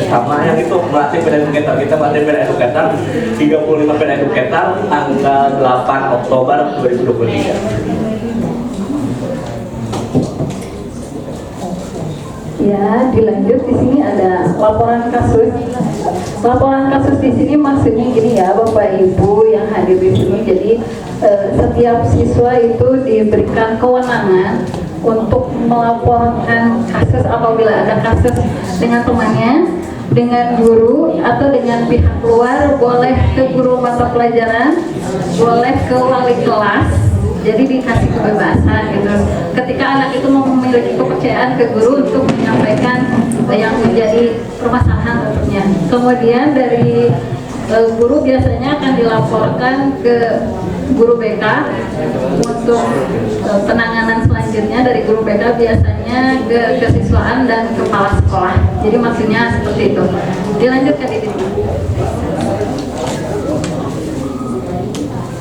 sama yang itu melatih peer educator. Kita melatih peer educator 35 peer educator tanggal 8 Oktober 2023. Ya, dilanjut di sini ada laporan kasus. Laporan kasus di sini maksudnya gini ya, Bapak Ibu yang hadir di sini. Jadi setiap siswa itu diberikan kewenangan untuk melaporkan kasus apabila ada kasus dengan temannya, dengan guru, atau dengan pihak luar. Boleh ke guru mata pelajaran, boleh ke wali kelas. jadi dikasih kebebasan gitu. Ketika anak itu memiliki kepercayaan ke guru untuk menyampaikan yang menjadi permasalahan tentunya. Kemudian dari guru biasanya akan dilaporkan ke guru BK untuk penanganan selanjutnya. Dari guru BK biasanya ke kesiswaan dan kepala sekolah. Jadi maksudnya seperti itu. Dilanjutkan di sini.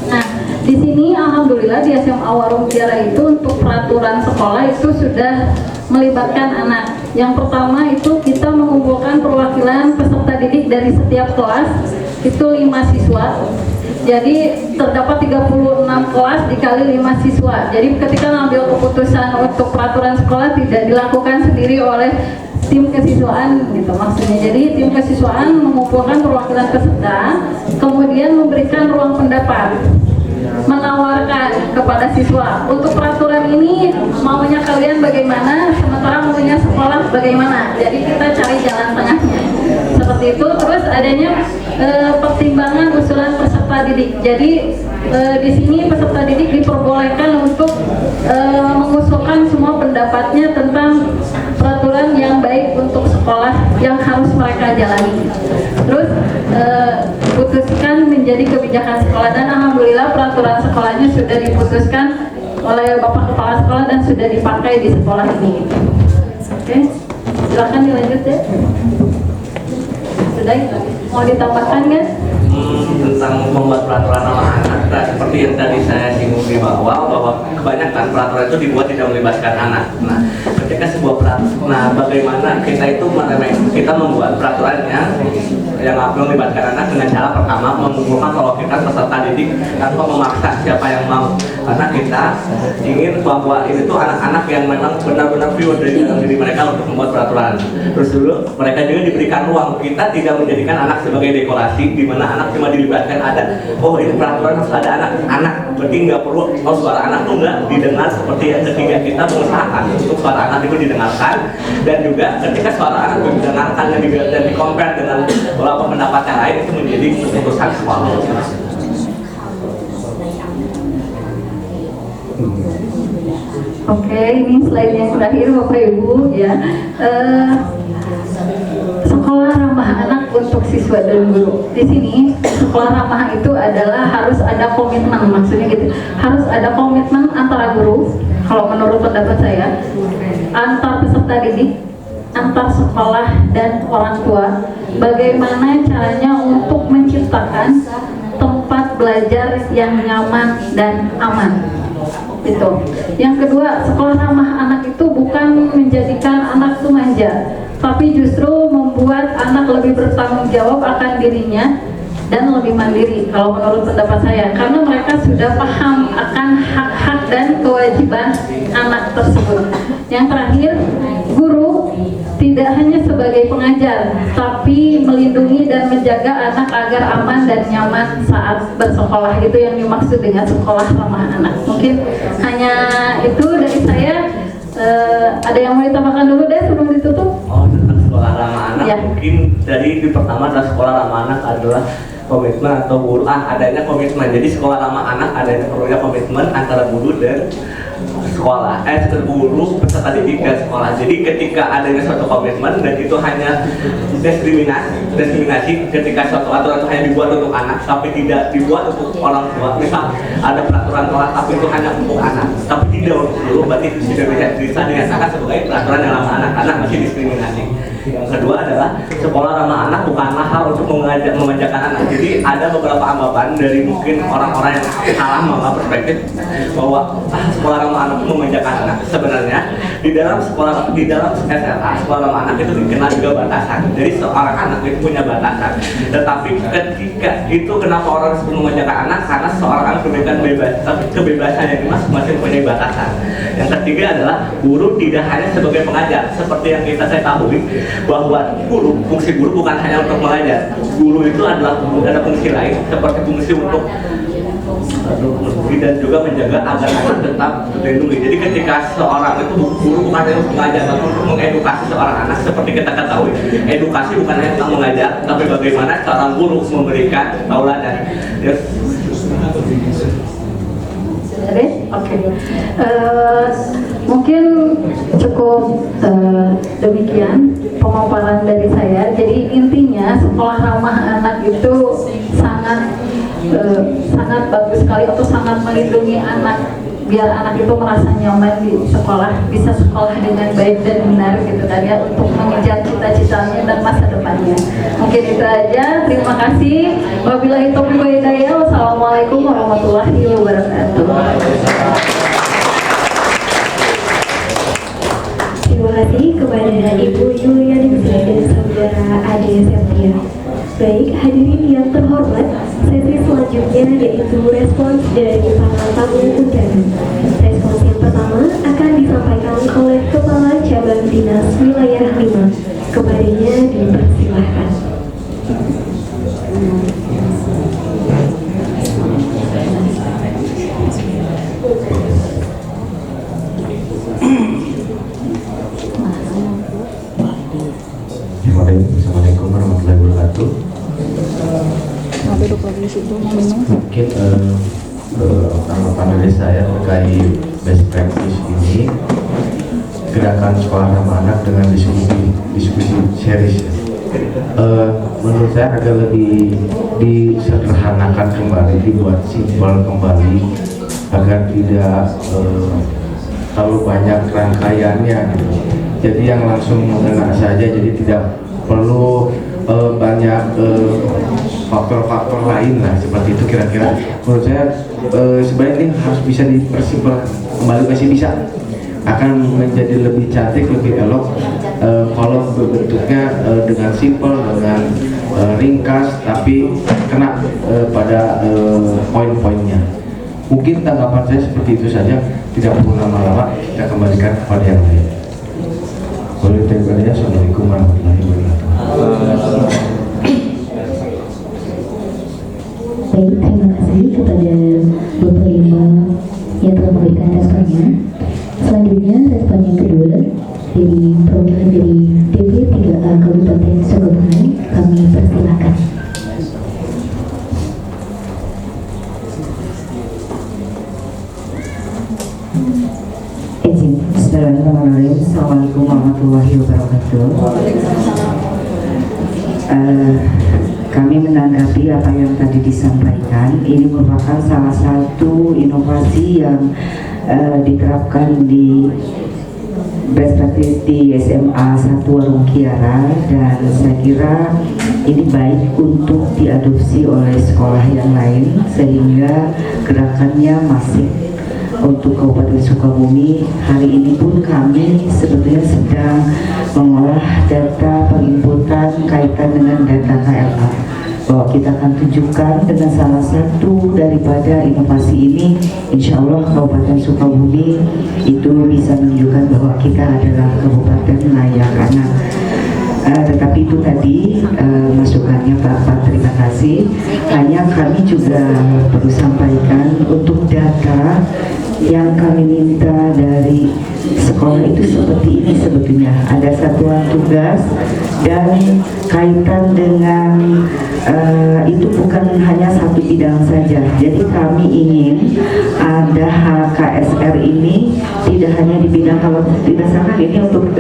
Nah, di sini alhamdulillah di SMA Warung Kiara itu untuk peraturan sekolah itu sudah melibatkan anak. Yang pertama itu kita mengumpulkan perwakilan peserta didik dari setiap kelas, itu 5 siswa. Jadi terdapat 36 kelas dikali 5 siswa. Jadi ketika ngambil keputusan untuk peraturan sekolah tidak dilakukan sendiri oleh tim kesiswaan gitu maksudnya. Jadi tim kesiswaan mengumpulkan perwakilan peserta, kemudian memberikan ruang pendapat, menawarkan kepada siswa untuk peraturan ini maunya kalian bagaimana, sementara maunya sekolah bagaimana. Jadi kita cari jalan tengahnya seperti itu. Terus adanya pertimbangan usulan peserta didik. Jadi di sini peserta didik diperbolehkan untuk mengusulkan semua pendapatnya tentang peraturan yang baik untuk sekolah yang harus mereka jalani. Terus putuskan menjadi kebijakan sekolah, dan alhamdulillah peraturan sekolahnya sudah diputuskan oleh Bapak Kepala Sekolah dan sudah dipakai di sekolah ini. Oke, silakan dilanjut ya. Sudah, mau ditambahkan kan? Tentang membuat peraturan anak-anak, seperti yang tadi saya singgung di bawah, bahwa kebanyakan peraturan itu dibuat tidak melibatkan anak. Nah, ketika sebuah peraturan, nah bagaimana kita membuat peraturannya yang melibatkan anak dengan cara pertama mengumpulkan perwakilan peserta didik tanpa memaksa siapa yang mau, karena kita ingin bahwa ini tuh anak-anak yang memang benar-benar pure dari dalam diri mereka untuk membuat peraturan. Terus dulu mereka juga diberikan ruang. Kita tidak menjadikan anak sebagai dekorasi di mana anak cuma dilibatkan ada, oh ini peraturan harus ada anak, berarti nggak perlu, oh suara anak tuh nggak didengar. Seperti yang ketiga, kita mengusahakan untuk suara anak itu didengarkan, dan juga ketika suara anak itu didengarkan dan di-compare dengan beberapa pendapat yang lain, itu menjadi keputusan sekolah. Oke, ini slide yang terakhir Bapak Ibu ya. Sekolah ramah anak untuk siswa dan guru. Di sini sekolah ramah itu adalah harus ada komitmen, maksudnya gitu. Harus ada komitmen antara guru, kalau menurut pendapat saya, antar peserta didik, antar sekolah dan orang tua. Bagaimana caranya untuk menciptakan tempat belajar yang nyaman dan aman. Itu. Yang kedua, sekolah ramah anak itu bukan menjadikan anak itu manja, tapi justru membuat anak lebih bertanggung jawab akan dirinya dan lebih mandiri kalau menurut pendapat saya, karena mereka sudah paham akan hak-hak dan kewajiban anak tersebut. Yang terakhir, guru tidak hanya sebagai pengajar, tapi melindungi dan menjaga anak agar aman dan nyaman saat bersekolah. Itu yang dimaksud dengan sekolah ramah anak. Mungkin hanya itu dari saya. Ada yang mau ditambahkan dulu deh sebelum ditutup? Oh, tentang sekolah ramah anak ya. Mungkin dari di pertama adalah sekolah ramah anak adalah komitmen atau guru, adanya komitmen. Jadi sekolah ramah anak adanya perlunya komitmen antara guru dan sekolah, guru, peserta didik dan sekolah. Jadi ketika adanya suatu komitmen dan itu hanya diskriminasi ketika suatu aturan itu hanya dibuat untuk anak tapi tidak dibuat untuk orang tua. Misal ada peraturan kelas tapi itu hanya untuk anak tapi tidak untuk guru, berarti tidak bisa dirasakan sebagai peraturan yang ramah anak karena masih diskriminasi. Yang kedua adalah sekolah ramah anak bukanlah hal untuk memanjakan anak. Jadi ada beberapa anggapan dari mungkin orang-orang yang salah menganggap perspektif bahwa sekolah ramah anak itu memanjakan anak. Sebenarnya di dalam SLA sekolah ramah anak itu dikenal juga batasan. Jadi seorang anak itu punya batasan. Tetapi ketika itu kenapa orang disebut memanjakan anak? Karena seorang anak diberikan kebebasan yang masing-masing punya batasan. Yang ketiga adalah guru tidak hanya sebagai pengajar, seperti yang saya ketahui bahwa fungsi guru bukan hanya untuk mengajar. Guru itu ada fungsi lain seperti fungsi untuk dan juga menjaga agar anak tetap terlindungi. Jadi ketika seorang itu guru bukan hanya untuk mengajar, tapi untuk mengedukasi seorang anak. Seperti kita ketahui, edukasi bukan hanya tentang mengajar, tapi bagaimana seorang guru memberikan tauladan. Oke. Mungkin cukup demikian pemaparan dari saya. Jadi intinya sekolah ramah anak itu sangat bagus sekali atau sangat melindungi anak, biar anak itu merasa nyaman di sekolah, bisa sekolah dengan baik dan benar gitu kan ya, untuk mengejar cita-citanya dan masa depannya. Mungkin itu aja, terima kasih. Wabillahi taufiq wal hidayah. Wassalamualaikum warahmatullahi wabarakatuh. Terima kasih kepada Ibu Yulianingsih dan Saudara Ade Septia. Baik, hadirin yang terhormat, sesi selanjutnya yaitu respons dari para tamu undangan. Respons yang pertama akan disampaikan oleh Kepala Cabang Dinas Wilayah 5. Kepadanya dipersilahkan. Assalamualaikum warahmatullahi wabarakatuh. Mungkin tanggapan dari saya terkait best practice ini, gerakan sekolah ramah anak dengan diskusi series. Menurut saya agak lebih disederhanakan kembali, dibuat simpel kembali agar tidak terlalu banyak rangkaiannya gitu. Jadi yang langsung mengena saja, jadi tidak perlu banyak faktor-faktor lain lah seperti itu kira-kira. Menurut saya sebenarnya ini harus bisa dipersimpel kembali, masih bisa akan menjadi lebih cantik, lebih elok kalau bentuknya dengan simpel, dengan ringkas, tapi kena pada poin-poinnya. Mungkin tanggapan saya seperti itu saja, tidak perlu lama-lama, kita kembalikan kepada yang lain. Boleh terima. Assalamualaikum warahmatullahi wabarakatuh. Baik, terima kasih kepada Bapak Lima yang telah memberikan responnya. Selanjutnya respon yang kedua dari perwakilan dari DP3A Kabupaten Sukabumi, kami persilakan. Bismillahirrahmanirrahim. Assalamualaikum warahmatullahi wabarakatuh. Kami menanggapi apa yang tadi disampaikan. Ini merupakan salah satu inovasi yang diterapkan di best practice di SMA 1 Warung Kiara, dan saya kira ini baik untuk diadopsi oleh sekolah yang lain sehingga gerakannya masif. Untuk Kabupaten Sukabumi, hari ini pun kami sebetulnya sedang mengolah data penginputan kaitan dengan data KLA, bahwa kita akan tunjukkan dengan salah satu daripada inovasi ini, insya Allah Kabupaten Sukabumi itu bisa menunjukkan bahwa kita adalah kabupaten layak anak. Tetapi itu tadi masukannya Pak, terima kasih. Hanya kami juga perlu sampaikan untuk data yang kami minta dari sekolah itu seperti ini sebetulnya. Ada satuan tugas dan kaitan dengan itu bukan hanya satu bidang saja. Jadi kami ingin ada HKSR ini tidak hanya di bidang, kalau didasarkan ini untuk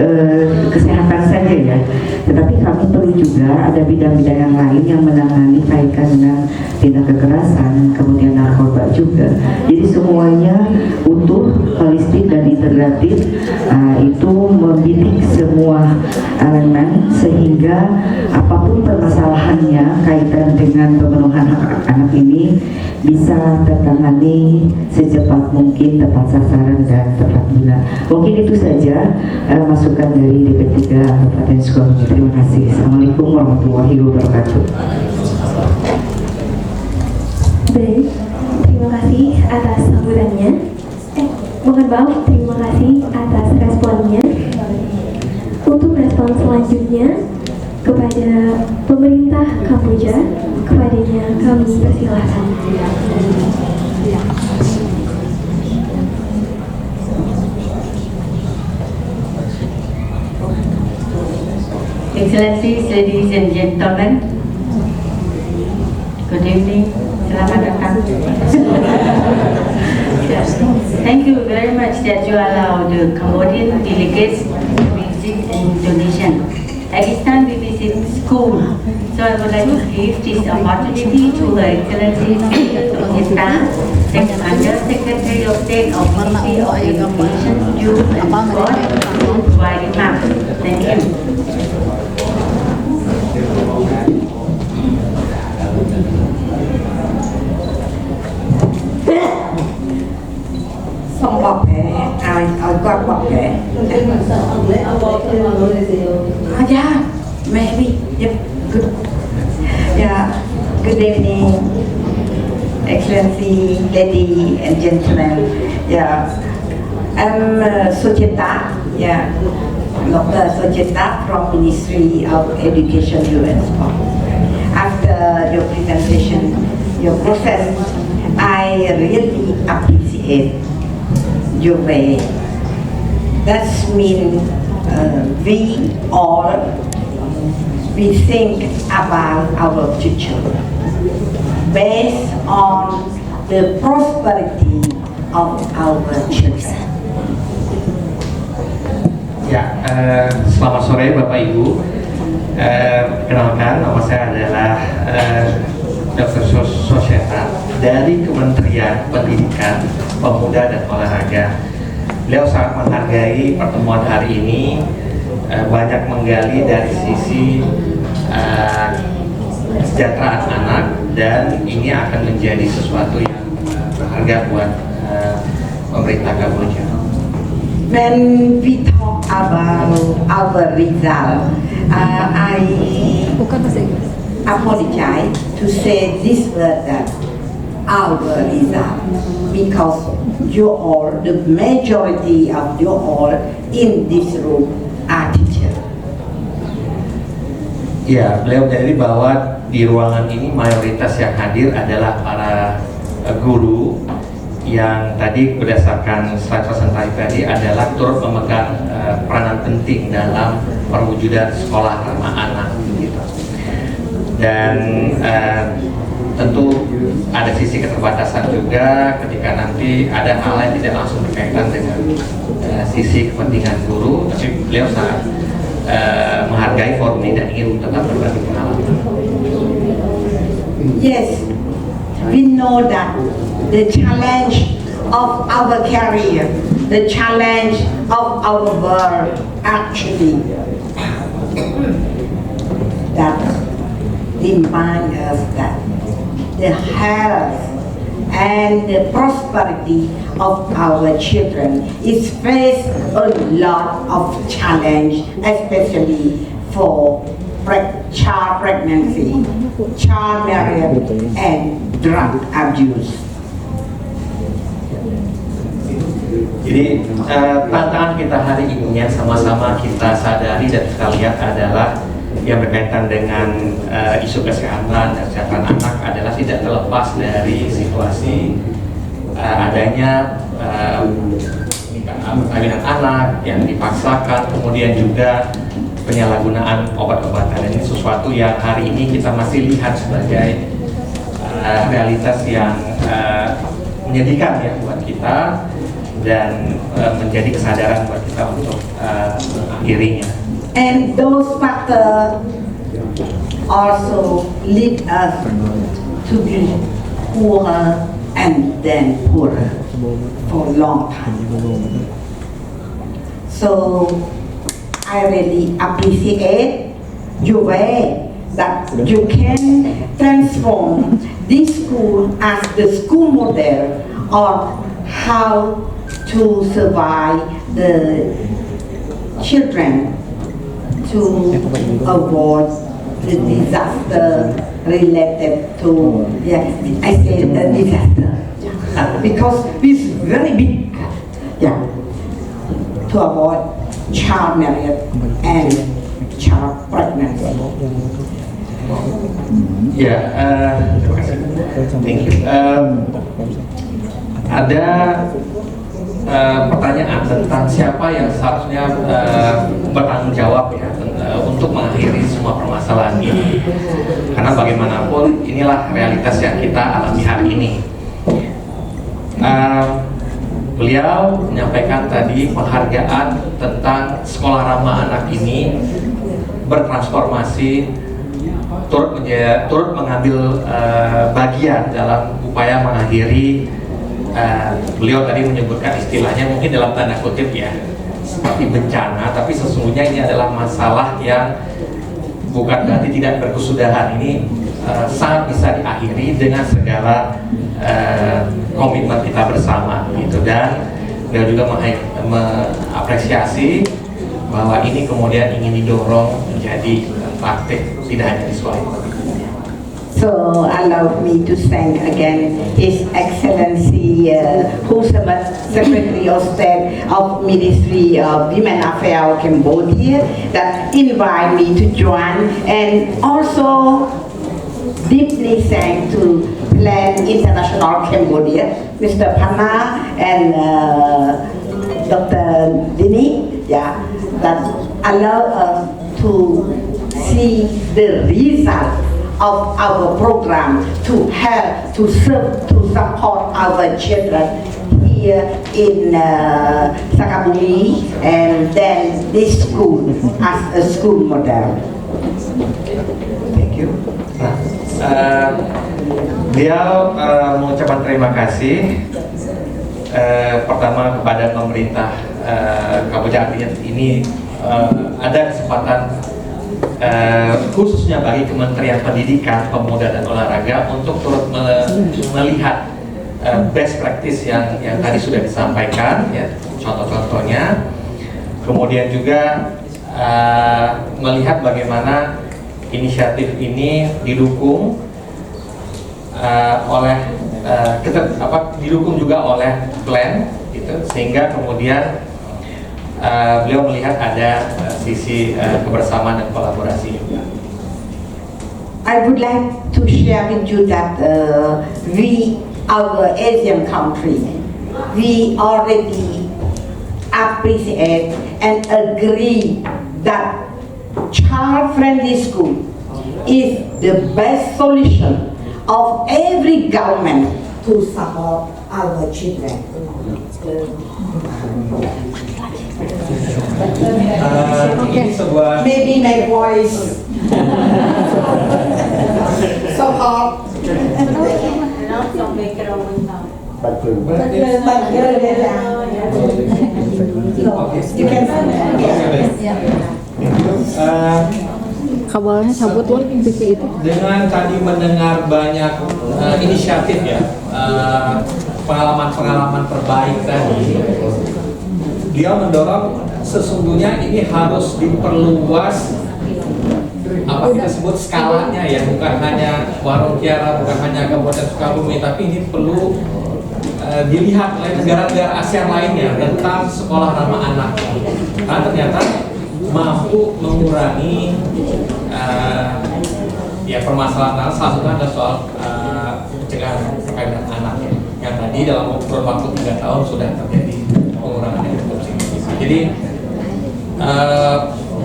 kesehatan saja ya, tetapi kami perlu juga ada bidang-bidang yang lain yang menangani kaitan dengan tindak kekerasan, kemudian narkoba juga. Jadi semuanya utuh, holistik dan integratif, itu membidik semua elemen sehingga apapun permasalahannya kaitan dengan pemenuhan hak anak ini bisa tertangani secepat mungkin, tepat sasaran dan tepat guna. Mungkin itu saja masukan dari DP3 Kabupaten Sukabumi. Terima kasih. Assalamualaikum warahmatullahi wabarakatuh. Baik, terima kasih atas sambutannya. Mohon maaf, terima kasih atas responnya. Untuk respon selanjutnya kepada pemerintah Kamboja, kepadanya kami persilahkan. Excellencies, ladies and gentlemen, good evening, selamat datang. Thank you very much that you allow the Cambodian delegates to visit Indonesia. At this time we visit school, so I would like to give this opportunity to Her Excellency Sujita, Under Secretary of State of Ministry of Education, Youth and Sport, to provide remarks. Thank you. Xong bọc để ai got bọc để yeah, maybe. Yep, good. Yeah, good evening, Excellency, lady and gentlemen. Yeah, I'm Sujita. Yeah, Dr. Sujita from Ministry of Education, Youth and Sport. After your presentation, your process, I really appreciate your way. That means we think about our future based on the prosperity of our children. Ya, selamat sore Bapak Ibu. Kenalkan, nama saya adalah Dr. Sujita dari Kementerian Pendidikan, Pemuda dan Olahraga. Beliau sangat menghargai pertemuan hari ini, banyak menggali dari sisi kesejahteraan anak, dan ini akan menjadi sesuatu yang berharga buat pemerintah Kamboja. When we talk about our result, I apologize to say this word that our result, because you all, the majority of you all in this room are teachers. Ya, beliau menyadari bahwa di ruangan ini mayoritas yang hadir adalah para guru yang tadi berdasarkan slide presentasi tadi adalah turut memegang peranan penting dalam perwujudan sekolah ramah anak gitu. Dan tentu ada sisi keterbatasan juga ketika nanti ada hal yang tidak langsung berkaitan dengan sisi kepentingan guru, tapi beliau sangat menghargai forum ini dan ingin tetap berbagi pengalaman. Yes, we know that the challenge of our career, the challenge of our world actually that remind us that the health and the prosperity of our children is face a lot of challenge, especially for child pregnancy, child marriage, and drug abuse. Jadi tantangan kita hari ini yang sama-sama kita sadari dan kita lihat adalah yang berkaitan dengan isu kesehatan dan kesehatan anak adalah tidak terlepas dari situasi adanya perkawinan anak yang dipaksakan, kemudian juga penyalahgunaan obat-obatan. Dan ini sesuatu yang hari ini kita masih lihat sebagai realitas yang menyedihkan ya buat kita, dan menjadi kesadaran buat kita untuk mengakhirinya. And those factors also lead us to be poorer and then poorer for a long time. So I really appreciate your way that you can transform this school as the school model of how to survive the children to avoid the disaster related to, I say the disaster, because it's very big, to avoid child marriage and child pregnancy. Ya, terima kasih. Thank you. Ada pertanyaan tentang siapa yang seharusnya bertanggung jawab ya untuk mengakhiri semua permasalahan ini, karena bagaimanapun inilah realitas yang kita alami hari ini. beliau menyampaikan tadi penghargaan tentang sekolah ramah anak ini bertransformasi, turut mengambil bagian dalam upaya mengakhiri, beliau tadi menyebutkan istilahnya mungkin dalam tanda kutip ya, seperti bencana, tapi sesungguhnya ini adalah masalah yang bukan berarti tidak berkesudahan. Ini sangat bisa diakhiri dengan segala komitmen kita bersama gitu. Dan beliau juga mengapresiasi bahwa ini kemudian ingin didorong menjadi praktik, tidak hanya di Swahili. So allow me to thank again His Excellency Husamat, Secretary of State of Ministry of Women Affairs Cambodia, that invite me to join, and also deeply thank to Plan International Cambodia, Mr. Phana and Dr. Dini, yeah, that allow us to see the result of our program to help, to serve, to support our children here in Sakabumi, and then this school as a school model. Thank you. Beliau mengucapkan terima kasih pertama kepada pemerintah Kamboja, artinya ini ada kesempatan khususnya bagi Kementerian Pendidikan, Pemuda dan Olahraga untuk turut melihat best practice yang tadi sudah disampaikan, ya, contoh-contohnya. Kemudian juga melihat bagaimana inisiatif ini didukung didukung juga oleh Plan, gitu, sehingga kemudian beliau melihat ada sisi kebersamaan dan kolaborasi juga. I would like to share with you that our Asian country, we already appreciate and agree that child-friendly school is the best solution of every government to support our children. Maybe my voice so hard. You can kabarnya cabut loh TV itu. Dengan tadi mendengar banyak inisiatif ya, pengalaman-pengalaman terbaik tadi, beliau mendorong sesungguhnya ini harus diperluas apa kita sebut skalanya ya, bukan hanya Warung Kiara, bukan hanya Kabupaten Sukabumi, tapi ini perlu dilihat oleh negara-negara ASEAN lainnya tentang sekolah ramah anak, karena ternyata mampu mengurangi ya permasalahan. Salah satunya adalah soal pencegahan terkait dengan anak ya, yang tadi dalam kurun waktu 3 tahun sudah terjadi pengurangan yang cukup signifikan. Jadi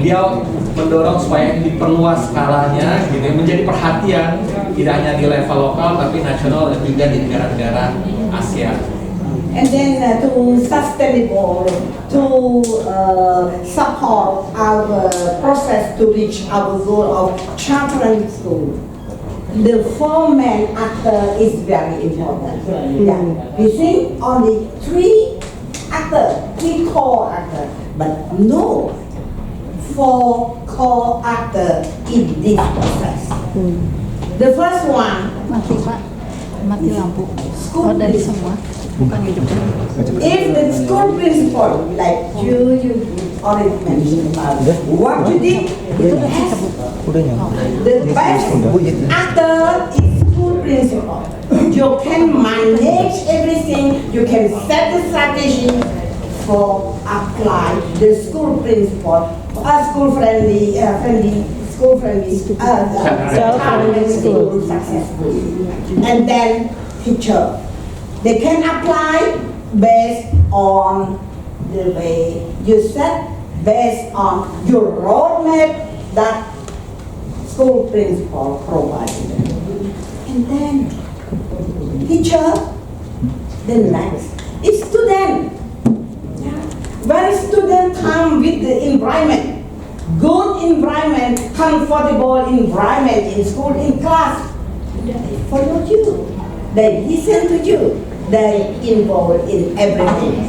beliau mendorong supaya ini diperluas skalanya, gitu, menjadi perhatian tidak hanya di level lokal tapi nasional dan juga di negara-negara ASEAN. And then to sustainable, to support our process to reach our goal of child-friendly school, the 4 main actor is very important. Yeah. We think only 3 core actors, but no 4 core actors in this process. The first one, mati lampu. School dari semua. If the school principal, like you already mentioned about what you did, the best actor is school principal. You can manage everything, you can set the strategy for apply the school principal, school-friendly school successfully. And then teacher. They can apply based on the way you set, based on your roadmap that school principal provided. And then teacher, the next Student, when student come with the environment, good environment, comfortable environment in school, in class, they follow you, they listen to you, they involved in everything.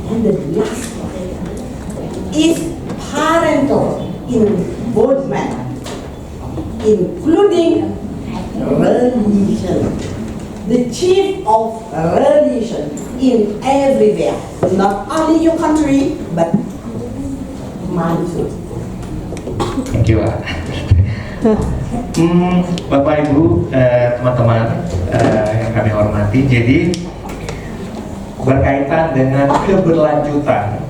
And the last one is parental involvement, including religion. The chief of religion in everywhere, not only your country, but mine too. Thank you, Pak. Bapak Ibu, teman-teman yang kami hormati, jadi berkaitan dengan keberlanjutan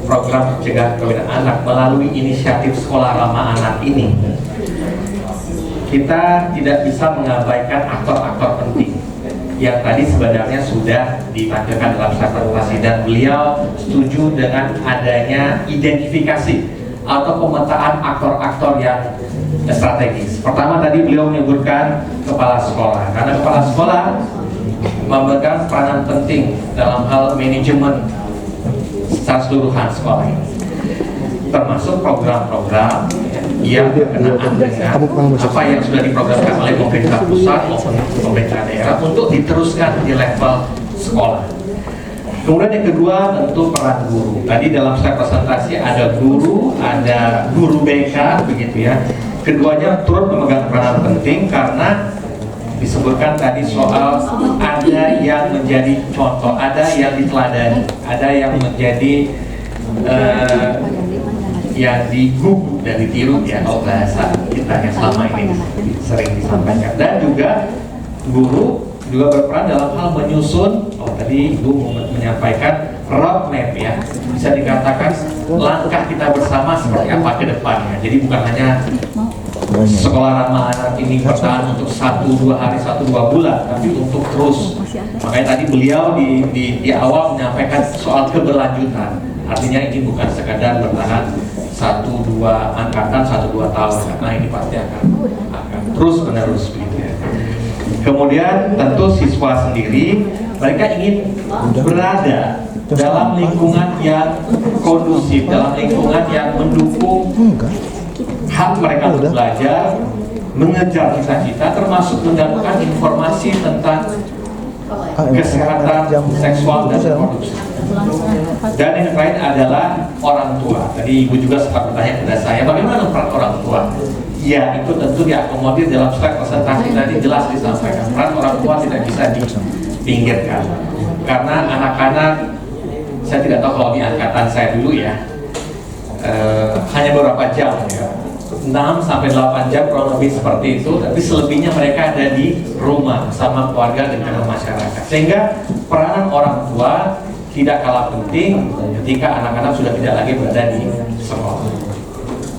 program pencegah perkawinan anak melalui inisiatif Sekolah Ramah Anak ini, kita tidak bisa mengabaikan aktor-aktor penting yang tadi sebenarnya sudah ditampilkan dalam presentasi, dan beliau setuju dengan adanya identifikasi atau pemetaan aktor-aktor yang strategis. Pertama tadi beliau menyebutkan kepala sekolah, karena kepala sekolah memegang peranan penting dalam hal manajemen secara keseluruhan sekolah ini, termasuk program-program yang berkenaan dengan apa yang sudah diprogramkan oleh pemerintah pusat maupun pemerintah daerah untuk diteruskan di level sekolah. Kemudian yang kedua tentu peran guru. Tadi dalam slide presentasi ada guru BK begitu ya. Keduanya turut memegang peranan penting karena disebutkan tadi soal ada yang menjadi contoh, ada yang diteladani, ada yang menjadi yang digugu dan ditiru ya, kalau bahasa kita yang selama ini sering disampaikan. Dan juga guru juga berperan dalam hal menyusun, tadi Ibu menyampaikan roadmap ya, bisa dikatakan langkah kita bersama seperti apa ke depannya. Jadi bukan hanya Sekolah Ramah Anak ini bertahan untuk 1-2 hari, 1-2 bulan, tapi untuk terus. Makanya tadi beliau di awal menyampaikan soal keberlanjutan. Artinya ini bukan sekadar bertahan 1-2 angkatan, 1-2 tahun, karena ini pasti akan terus menerus begitu ya. Kemudian tentu siswa sendiri, mereka ingin berada dalam lingkungan yang kondusif, dalam lingkungan yang mendukung hak mereka untuk belajar, mengejar cita-cita, termasuk mendapatkan informasi tentang kesehatan seksual dan reproduksi. Dan yang lain adalah orang tua. Tadi Ibu juga sempat bertanya kepada saya, bagaimana peran orang tua? Ya, itu tentu diakomodir dalam slide presentasi tadi jelas disampaikan. Peran orang tua tidak bisa dipinggirkan. Karena anak-anak, saya tidak tahu kalau di angkatan saya dulu ya, hanya beberapa jam ya. 6-8 jam kurang lebih seperti itu, tapi selebihnya mereka ada di rumah bersama keluarga dan dengan masyarakat, sehingga peranan orang tua tidak kalah penting ketika anak-anak sudah tidak lagi berada di sekolah.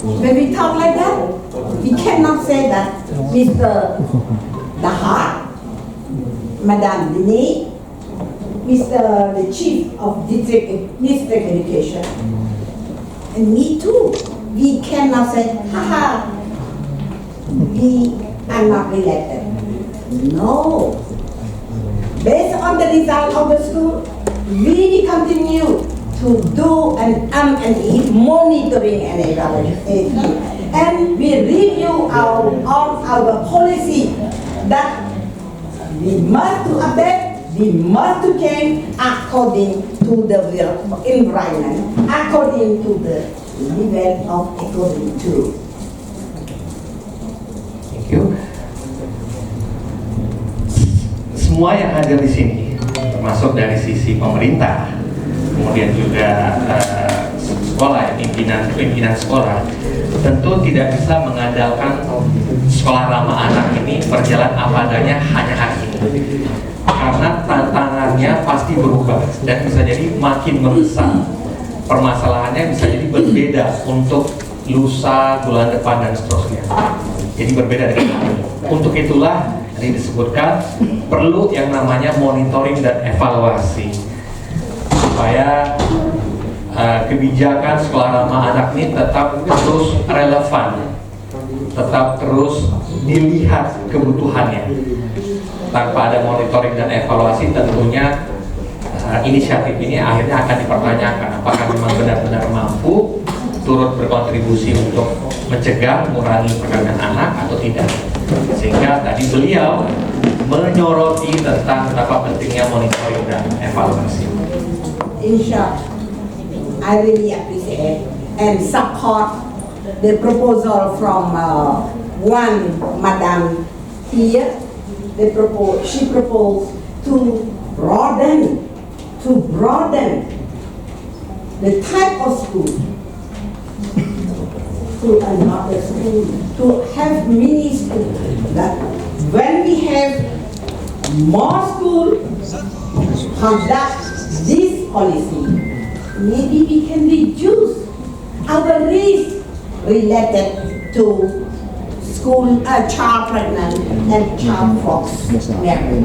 When we talk like that, we cannot say that Mr. Dahar, Madam Dini, Mr. the Chief of District Education, and me too. We cannot say, haha, we are not related. No. Based on the result of the school, we continue to do an M&E, monitoring and evaluation. And we review on our policy that we must to update, we must to change according to the environment, according to the level of according to. Thank you. Semua yang hadir di sini, termasuk dari sisi pemerintah, kemudian juga sekolah, pimpinan sekolah, tentu tidak bisa mengandalkan Sekolah Ramah Anak ini berjalan apa adanya hanya hari ini. Karena tantangannya pasti berubah dan bisa jadi makin membesar. Permasalahannya bisa jadi berbeda untuk lusa, bulan depan dan seterusnya. Jadi berbeda dengan ini. Untuk itulah tadi disebutkan perlu yang namanya monitoring dan evaluasi supaya kebijakan Sekolah Ramah Anak ini tetap terus relevan, tetap terus dilihat kebutuhannya. Tanpa ada monitoring dan evaluasi tentunya inisiatif ini akhirnya akan dipertanyakan apakah memang benar-benar mampu turut berkontribusi untuk mencegah, mengurangi perkawinan anak atau tidak. Sehingga tadi beliau menyoroti tentang betapa pentingnya monitoring dan evaluasi. In short, I really appreciate and support the proposal from one madam here. She proposed to broaden the type of school to another school, to have mini school. That when we have more school conduct this policy, maybe we can reduce our risk related to school child pregnant and child fox marriage.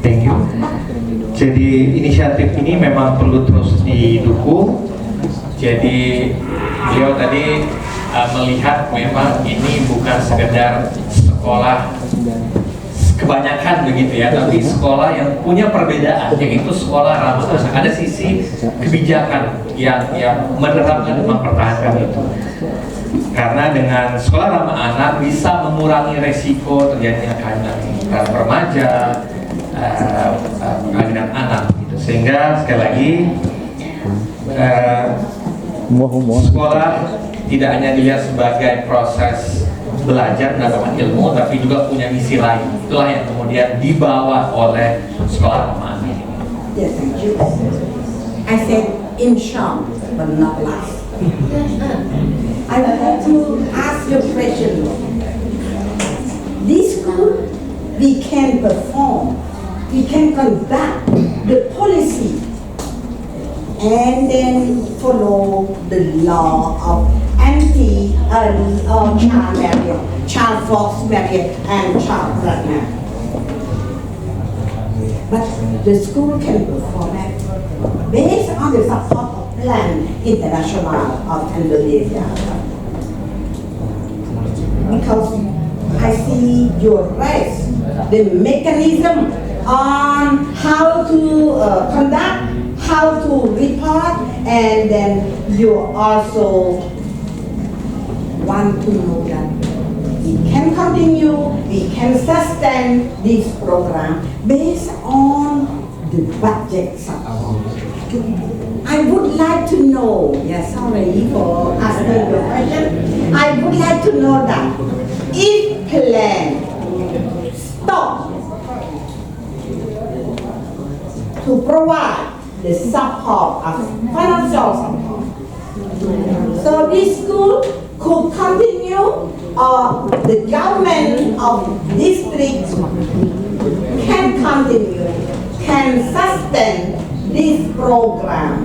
Thank you. Jadi inisiatif ini memang perlu terus didukung. Jadi beliau tadi melihat memang ini bukan sekedar sekolah kebanyakan begitu ya, tapi sekolah yang punya perbedaan, yaitu sekolah ramah anak. Ada sisi kebijakan yang menerapkan dan mempertahankan itu. Karena dengan sekolah ramah anak bisa mengurangi resiko terjadinya kehamilan remaja, kehamilan anak gitu. Sehingga sekali lagi sekolah tidak hanya dilihat sebagai proses belajar mendapatkan ilmu, tapi juga punya misi lain. Itulah yang kemudian dibawa oleh sekolah ramah anak. Yes, thank you. I said in short, but not last. I would like to ask you a question. This school, we can perform, we can conduct the policy and then follow the law of child marriage, child fox marriage, and child pregnant. But the school can perform it based on the support of Plan International of Indonesia. Because I see your raise the mechanism on how to conduct, how to report, and then you also want to know that we can continue, we can sustain this program based on the budget support. I would like to know, yes, sorry for asking the question, I would like to know that if plan stop to provide the support of financial support, so this school could continue, or the government of district can continue, can sustain this program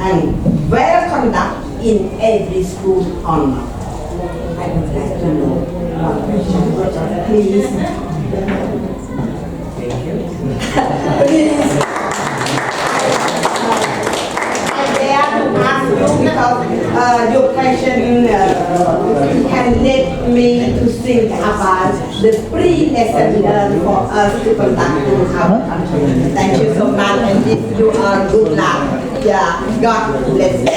and well conduct in every school or not. I would like to know one question, please. Please. Because your question can let me to think about the pre-lesson learned for us to conduct in our country. Thank you so much, and if you are good luck, yeah, God bless you.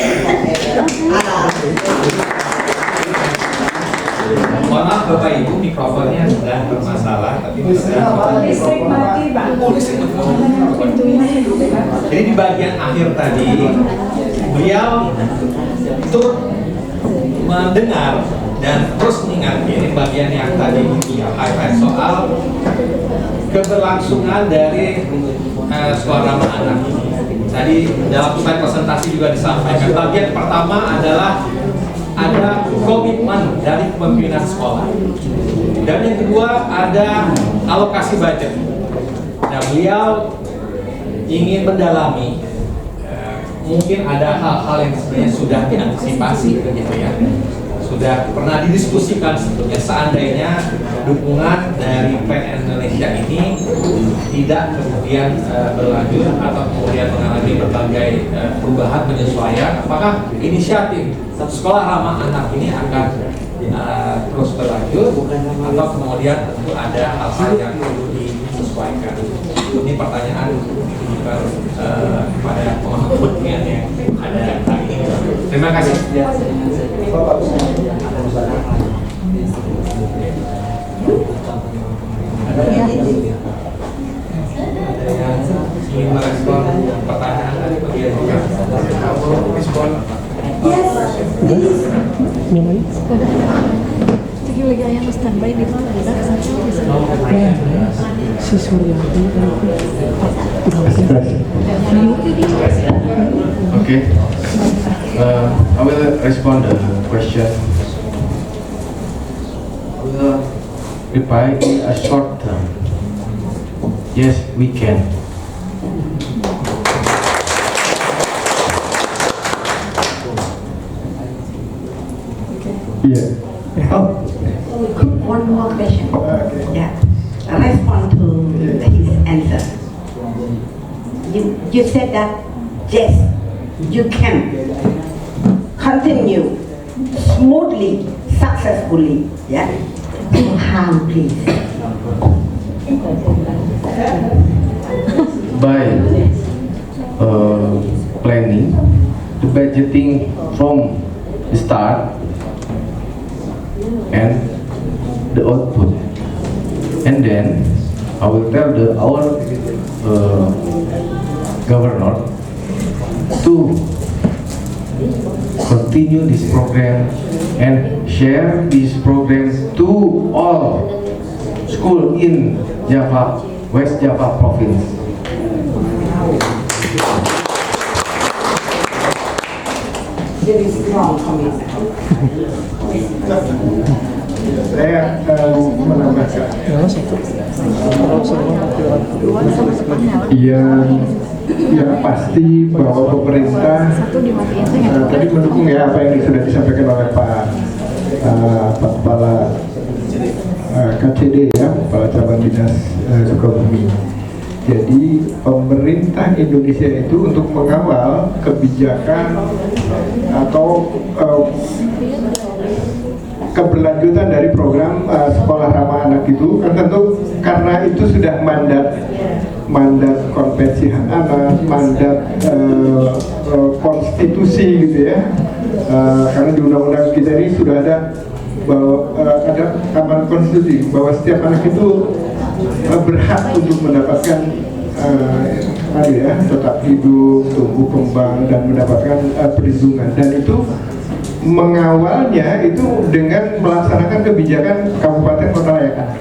Mohon maaf Bapak Ibu, mikrofonnya sedang bermasalah, tapi listrik mati, Pak. Jadi di bagian akhir tadi beliau turut mendengar dan terus mengingat ini bagian yang tadi beliau highlight soal keberlangsungan dari sekolah ramah anak ini. Tadi dalam slide presentasi juga disampaikan bagian pertama adalah ada komitmen dari kepemimpinan sekolah, dan yang kedua ada alokasi budget. Nah, beliau ingin mendalami mungkin ada hal-hal yang sebenarnya sudah diantisipasi begitu ya, sudah pernah didiskusikan sebetulnya seandainya dukungan dari PN Indonesia ini tidak kemudian berlanjut atau kemudian mengalami berbagai perubahan penyesuaian, apakah inisiatif sekolah ramah anak ini akan terus berlanjut atau kemudian tentu ada hal-hal yang perlu disesuaikan. Ini Ini pertanyaan bukan kepada Mahfud yang ada hari ini. Terima kasih. Ada yang ingin merespon pertanyaan dari bagian respon? Yes, please. Lagi ayah standby di mana? Si Suryati Okay. I will respond the question. I will reply in a short term. Yes, we can. Yeah. Oh, one more question. Yeah. Respond to his answer. You said that yes, you can continue smoothly, successfully. Yeah. No harm, please. By planning the budgeting from the start and the output, and then I will tell our governor to continue this program and share this program to all school in Java, West Java province. Very strong commitment. Saya menambahkan yang pasti bahwa pemerintah tadi mendukung ya apa yang sudah disampaikan oleh Pak Kepala KCD ya, Kepala Cabang Dinas Sukabumi. Jadi pemerintah Indonesia itu untuk mengawal kebijakan atau keberlanjutan dari program sekolah ramah anak itu kan tentu karena itu sudah mandat konvensi hak anak, mandat konstitusi gitu ya, karena di undang-undang kita ini sudah ada bahwa ada amanat konstitusi bahwa setiap anak itu berhak untuk mendapatkan tetap hidup, tumbuh kembang dan mendapatkan perlindungan, dan itu mengawalnya itu dengan melaksanakan kebijakan Kabupaten Kota Layakan.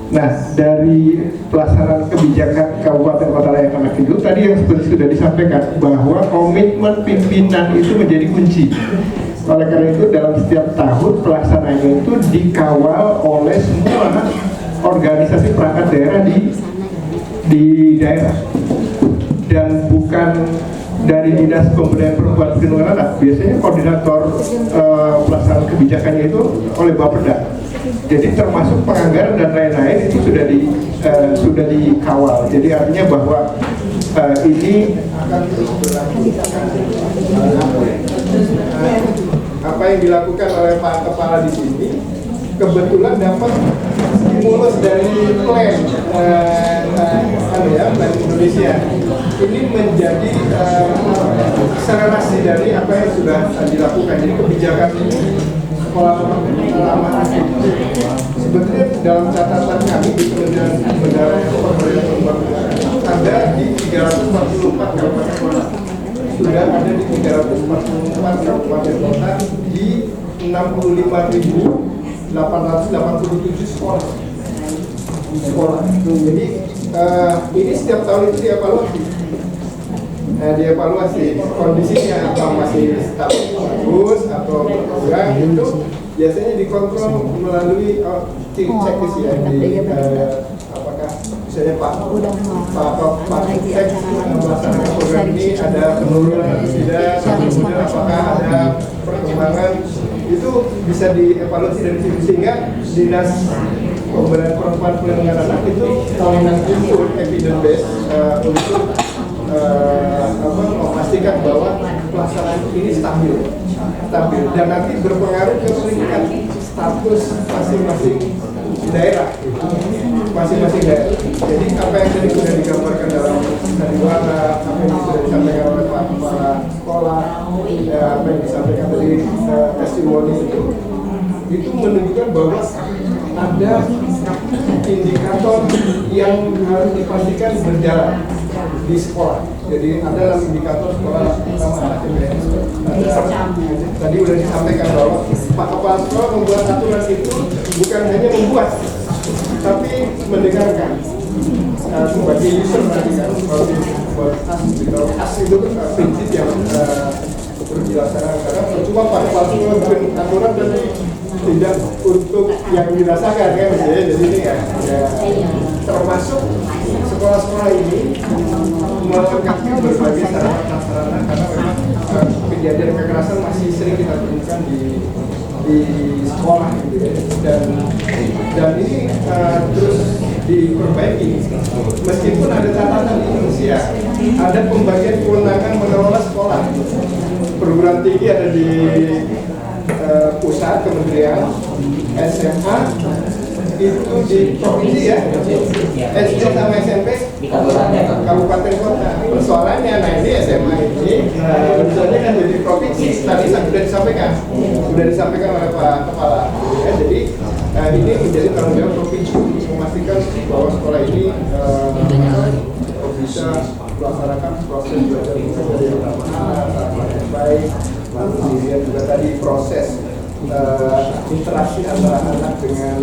Nah, dari pelaksanaan kebijakan Kabupaten Kota Layakan itu tadi yang seperti sudah disampaikan bahwa komitmen pimpinan itu menjadi kunci. Oleh karena itu dalam setiap tahun pelaksanaannya itu dikawal oleh semua organisasi perangkat daerah di daerah, dan bukan dari Dinas Pemberdayaan Perempuan dan Perlindungan Anak. Biasanya koordinator pelaksanaan kebijakannya itu oleh Bapeda. Jadi termasuk penganggaran dan lain-lain itu sudah dikawal. Jadi artinya bahwa ini akan apa yang dilakukan oleh Pak Kepala di sini kebetulan dapat stimulus dari plan Plan Indonesia. Ini menjadi akselerasi dari apa yang sudah dilakukan. Jadi kebijakan ini sekolah ramah anak sebetulnya dalam catatan kami di Kementerian Pemberdayaan Perempuan ada di 344 kabupaten kota. Sudah ada di 344 kabupaten kota di 65.887 sekolah. Jadi ini setiap tahun itu dievaluasi kondisinya apa masih stabil bagus atau berkurang, itu biasanya dikontrol melalui tim checklist ya apakah misalnya Pak Cek melaksanakan program ini ada penurunan atau tidak, kemudian apakah ada perkembangan, itu bisa dievaluasi dari situ sehingga Dinas Pemberdayaan Perempuan Perlindungan Anak itu input evidence base untuk memastikan bahwa pelaksanaan ini stabil dan nanti berpengaruh ke peringkat status fokus masing-masing daerah, masing-masing daerah. Jadi apa yang tadi sudah digambarkan dalam sandiwara, apa yang sudah disampaikan oleh Pak Kepala Sekolah, ya, apa yang disampaikan tadi testimoni itu menunjukkan bahwa ada indikator yang harus dipastikan berjalan di sekolah. Jadi ada dalam indikator sekolah utama anak MBS. Tadi sudah disampaikan bahwa Pak Kepala Sekolah membuat aturan itu bukan hanya membuat, tapi mendengarkan. Sebagai user nanti kan, buat as itu prinsip yang terus dilaksanakan. Karena cuma Pak Kepala Sekolah bikin aturan tapi tidak untuk yang dirasakan kan, jadi ini ya termasuk sekolah-sekolah ini melengkapi berbagai sarana karena memang kejadian kekerasan masih sering kita temukan di sekolah gitu ya. Dan ini terus diperbaiki meskipun ada catatan di Indonesia, ada pembagian kewenangan mengelola sekolah. Perguruan tinggi ada di pusat kementerian, SMA itu di provinsi ya, SD sama SMP di kabupaten kota. Persoalannya, nah ini SMA ini misalnya kan jadi provinsi, tadi sudah disampaikan oleh Pak Kepala ya, jadi ini menjadi tanggung jawab provinsi untuk memastikan bahwa sekolah ini bisa melaksanakan proses belajar mengajar yang baik. Lalu kemudian juga tadi proses interaksi antara anak dengan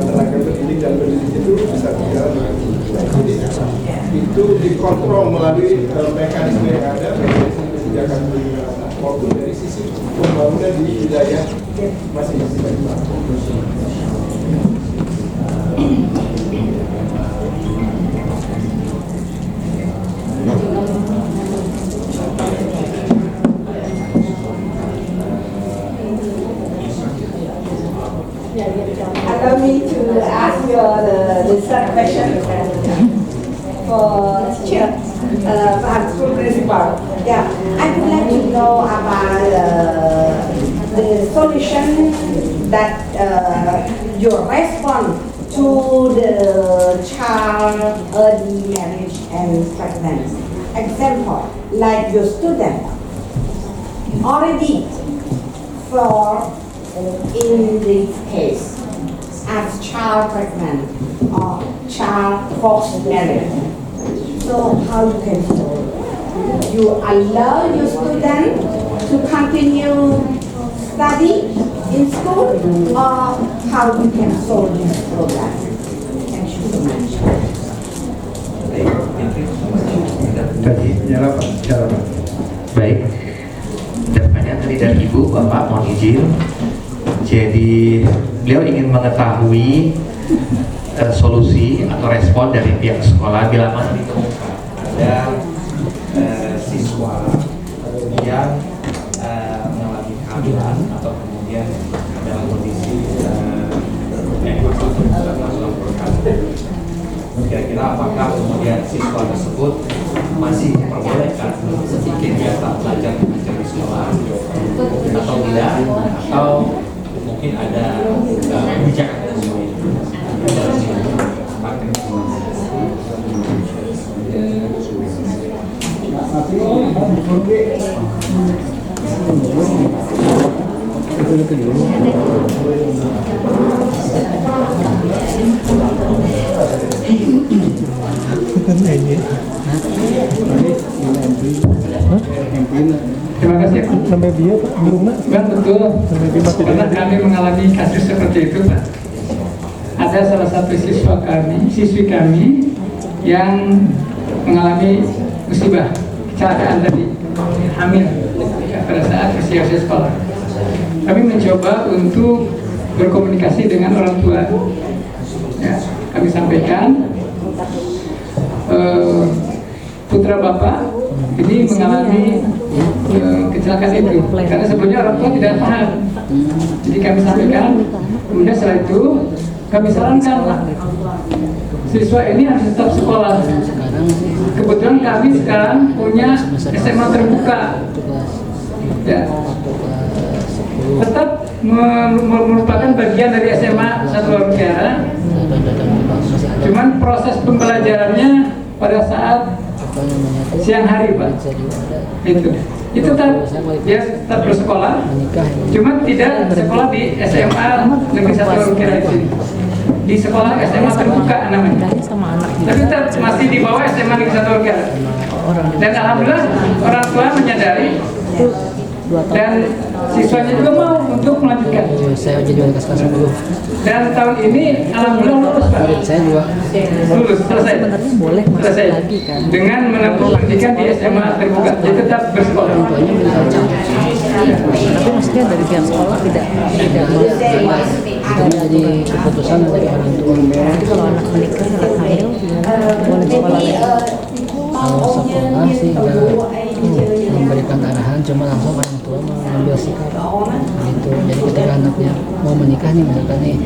tenaga pendidik dan pendidik itu bisa berjalan dengan baik. Jadi itu dikontrol melalui mekanisme yang ada, mekanisme kebijakan perlindungan anak maupun dari sisi pembangunan di wilayah masing-masing. Allow me to ask you the third question for teacher, perhaps school principal. Yeah, I would like to know about the solution that your response to the child early marriage and pregnancy. Example, like your student already for in this case as child pregnant or child forced marriage. So how you can solve? You allow your student to continue study in school, or how you can solve this problem? Thank you so much. Tadi jawab Pak. Baik, pertanyaan tadi dari Ibu, Bapak mohon izin. Jadi beliau ingin mengetahui solusi atau respon dari pihak sekolah bila mana ditemukan ada siswa yang mengalami kehamilan atau kemudian dalam kondisi kira-kira apakah kemudian siswa tersebut masih diperbolehkan kegiatan belajar mengajar di sekolah atau tidak, atau mungkin ada kebijakan Terima kasih. Sampai dia di rumah. Kan betul. Karena kami mengalami kasus seperti itu, Pak. Ada salah satu siswi kami yang mengalami musibah kecelakaan tadi, hamil pada saat usia sekolah. Kami mencoba untuk berkomunikasi dengan orang tua. Ya, kami sampaikan putra bapak ini mengalami kecelakaan itu karena sebelumnya orang tua tidak paham. Jadi kami sampaikan, kemudian setelah itu kami sarankan siswa ini harus tetap sekolah. Kebetulan kami sekarang punya SMA terbuka, ya, tetap merupakan bagian dari SMA 1 Warung Kiara. Cuman proses pembelajarannya pada saat siang hari, Pak. Itu dia tetap bersekolah, cuman tidak sekolah di SMA Negeri 1 Warung Kiara di sini. Di sekolah SMA terbuka namanya. Tapi tetap masih di bawah SMA Negeri 1 Warung Kiara. Dan alhamdulillah orang tua menyadari dan siswanya juga mau untuk melanjutkan. Saya jadi wali kelas 10. Dan tahun ini alhamdulillah lulus, Pak. Saya juga Lulus, selesai. sebenarnya boleh masuk Selesai. lagi kan. Dengan menempuh pendidikan di SMA terbuka, dia tetap bersekolah. Tapi maksudnya dari pihak sekolah tidak jadi keputusan dari orang tua. Jadi kalau anak menikah, anak hamil, boleh sekolah. Kalau sekolah sih nggak memberikan arahan, cuma langsung orang tua mengambil sikap gitu. Jadi ketika anaknya mau menikah nih, misalkan nih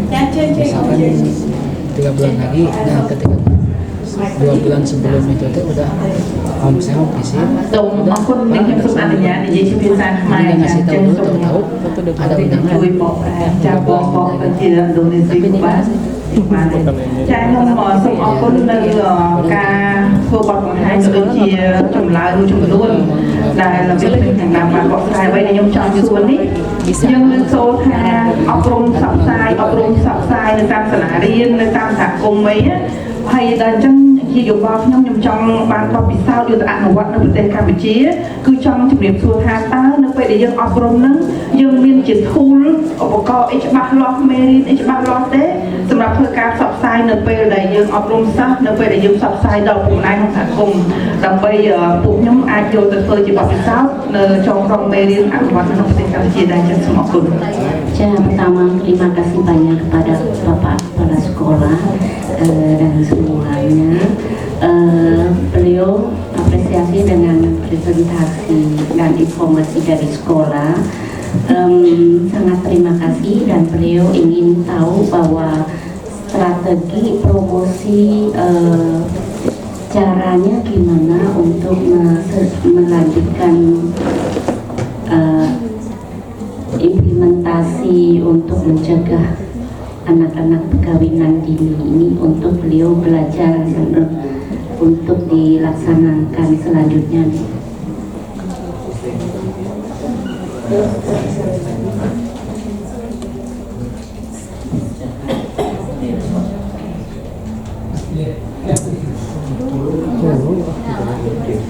misalkan 3 bulan lagi, nah ketika 2 bulan sebelum itu udah saya mau isi udah ngasih tahu dulu, tahu ada undangan tapi nikah sih. ចា៎ខ្ញុំសូមអរគុណនៅការធ្វើបទបង្ហាញក៏ដូចជាចម្លើយមួយចំនួនដែលលោកវិទ្យាខាងតាមបានបកស្រាយអ្វីដែលខ្ញុំចង់សួរនេះយើងលើកសូត្រថាអប់រំផ្សព្វផ្សាយនៅតាមសាលារៀននៅតាមសហគមន៍អីហើយដល់អញ្ចឹងជាយោបល់ខ្ញុំចង់បានបទពិសោធន៍យកទៅអនុវត្តនៅប្រទេសកម្ពុជាគឺចង់ជម្រាបសួរថាតើនៅពេលដែលយើងអប់រំហ្នឹងយើងមានជា tool ឧបករណ៍អីច្បាស់លាស់មេរៀនអីច្បាស់លាស់ទេសម្រាប់ធ្វើការផ្សព្វផ្សាយនៅពេលដែលយើងអប់រំសិស្សនៅពេលដែលយើងផ្សព្វផ្សាយដល់ពុកម្ដាយក្នុងសហគមន៍ដើម្បីពួកខ្ញុំអាចយកទៅធ្វើជាបទពិសោធន៍នៅtrongក្រុមមេរៀនអនុវត្តនៅប្រទេសកម្ពុជាដែរចា៎សូមអរគុណ Pertama, terima kasih banyak kepada Bapak Kepala Sekolah dan semuanya. Beliau apresiasi dengan presentasi dan informasi dari sekolah. Sangat terima kasih dan beliau ingin tahu bahwa strategi promosi caranya gimana untuk melanjutkan implementasi untuk mencegah anak-anak perkawinan dini ini untuk beliau belajar dan untuk dilaksanakan selanjutnya.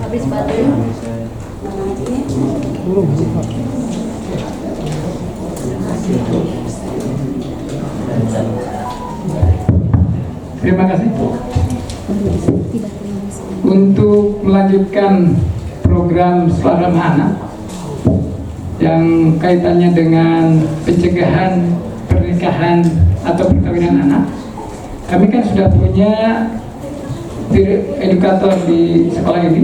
Habis baterai. Terima kasih. Untuk melanjutkan program sekolah ramah anak yang kaitannya dengan pencegahan pernikahan atau perkawinan anak, kami kan sudah punya edukator di sekolah ini.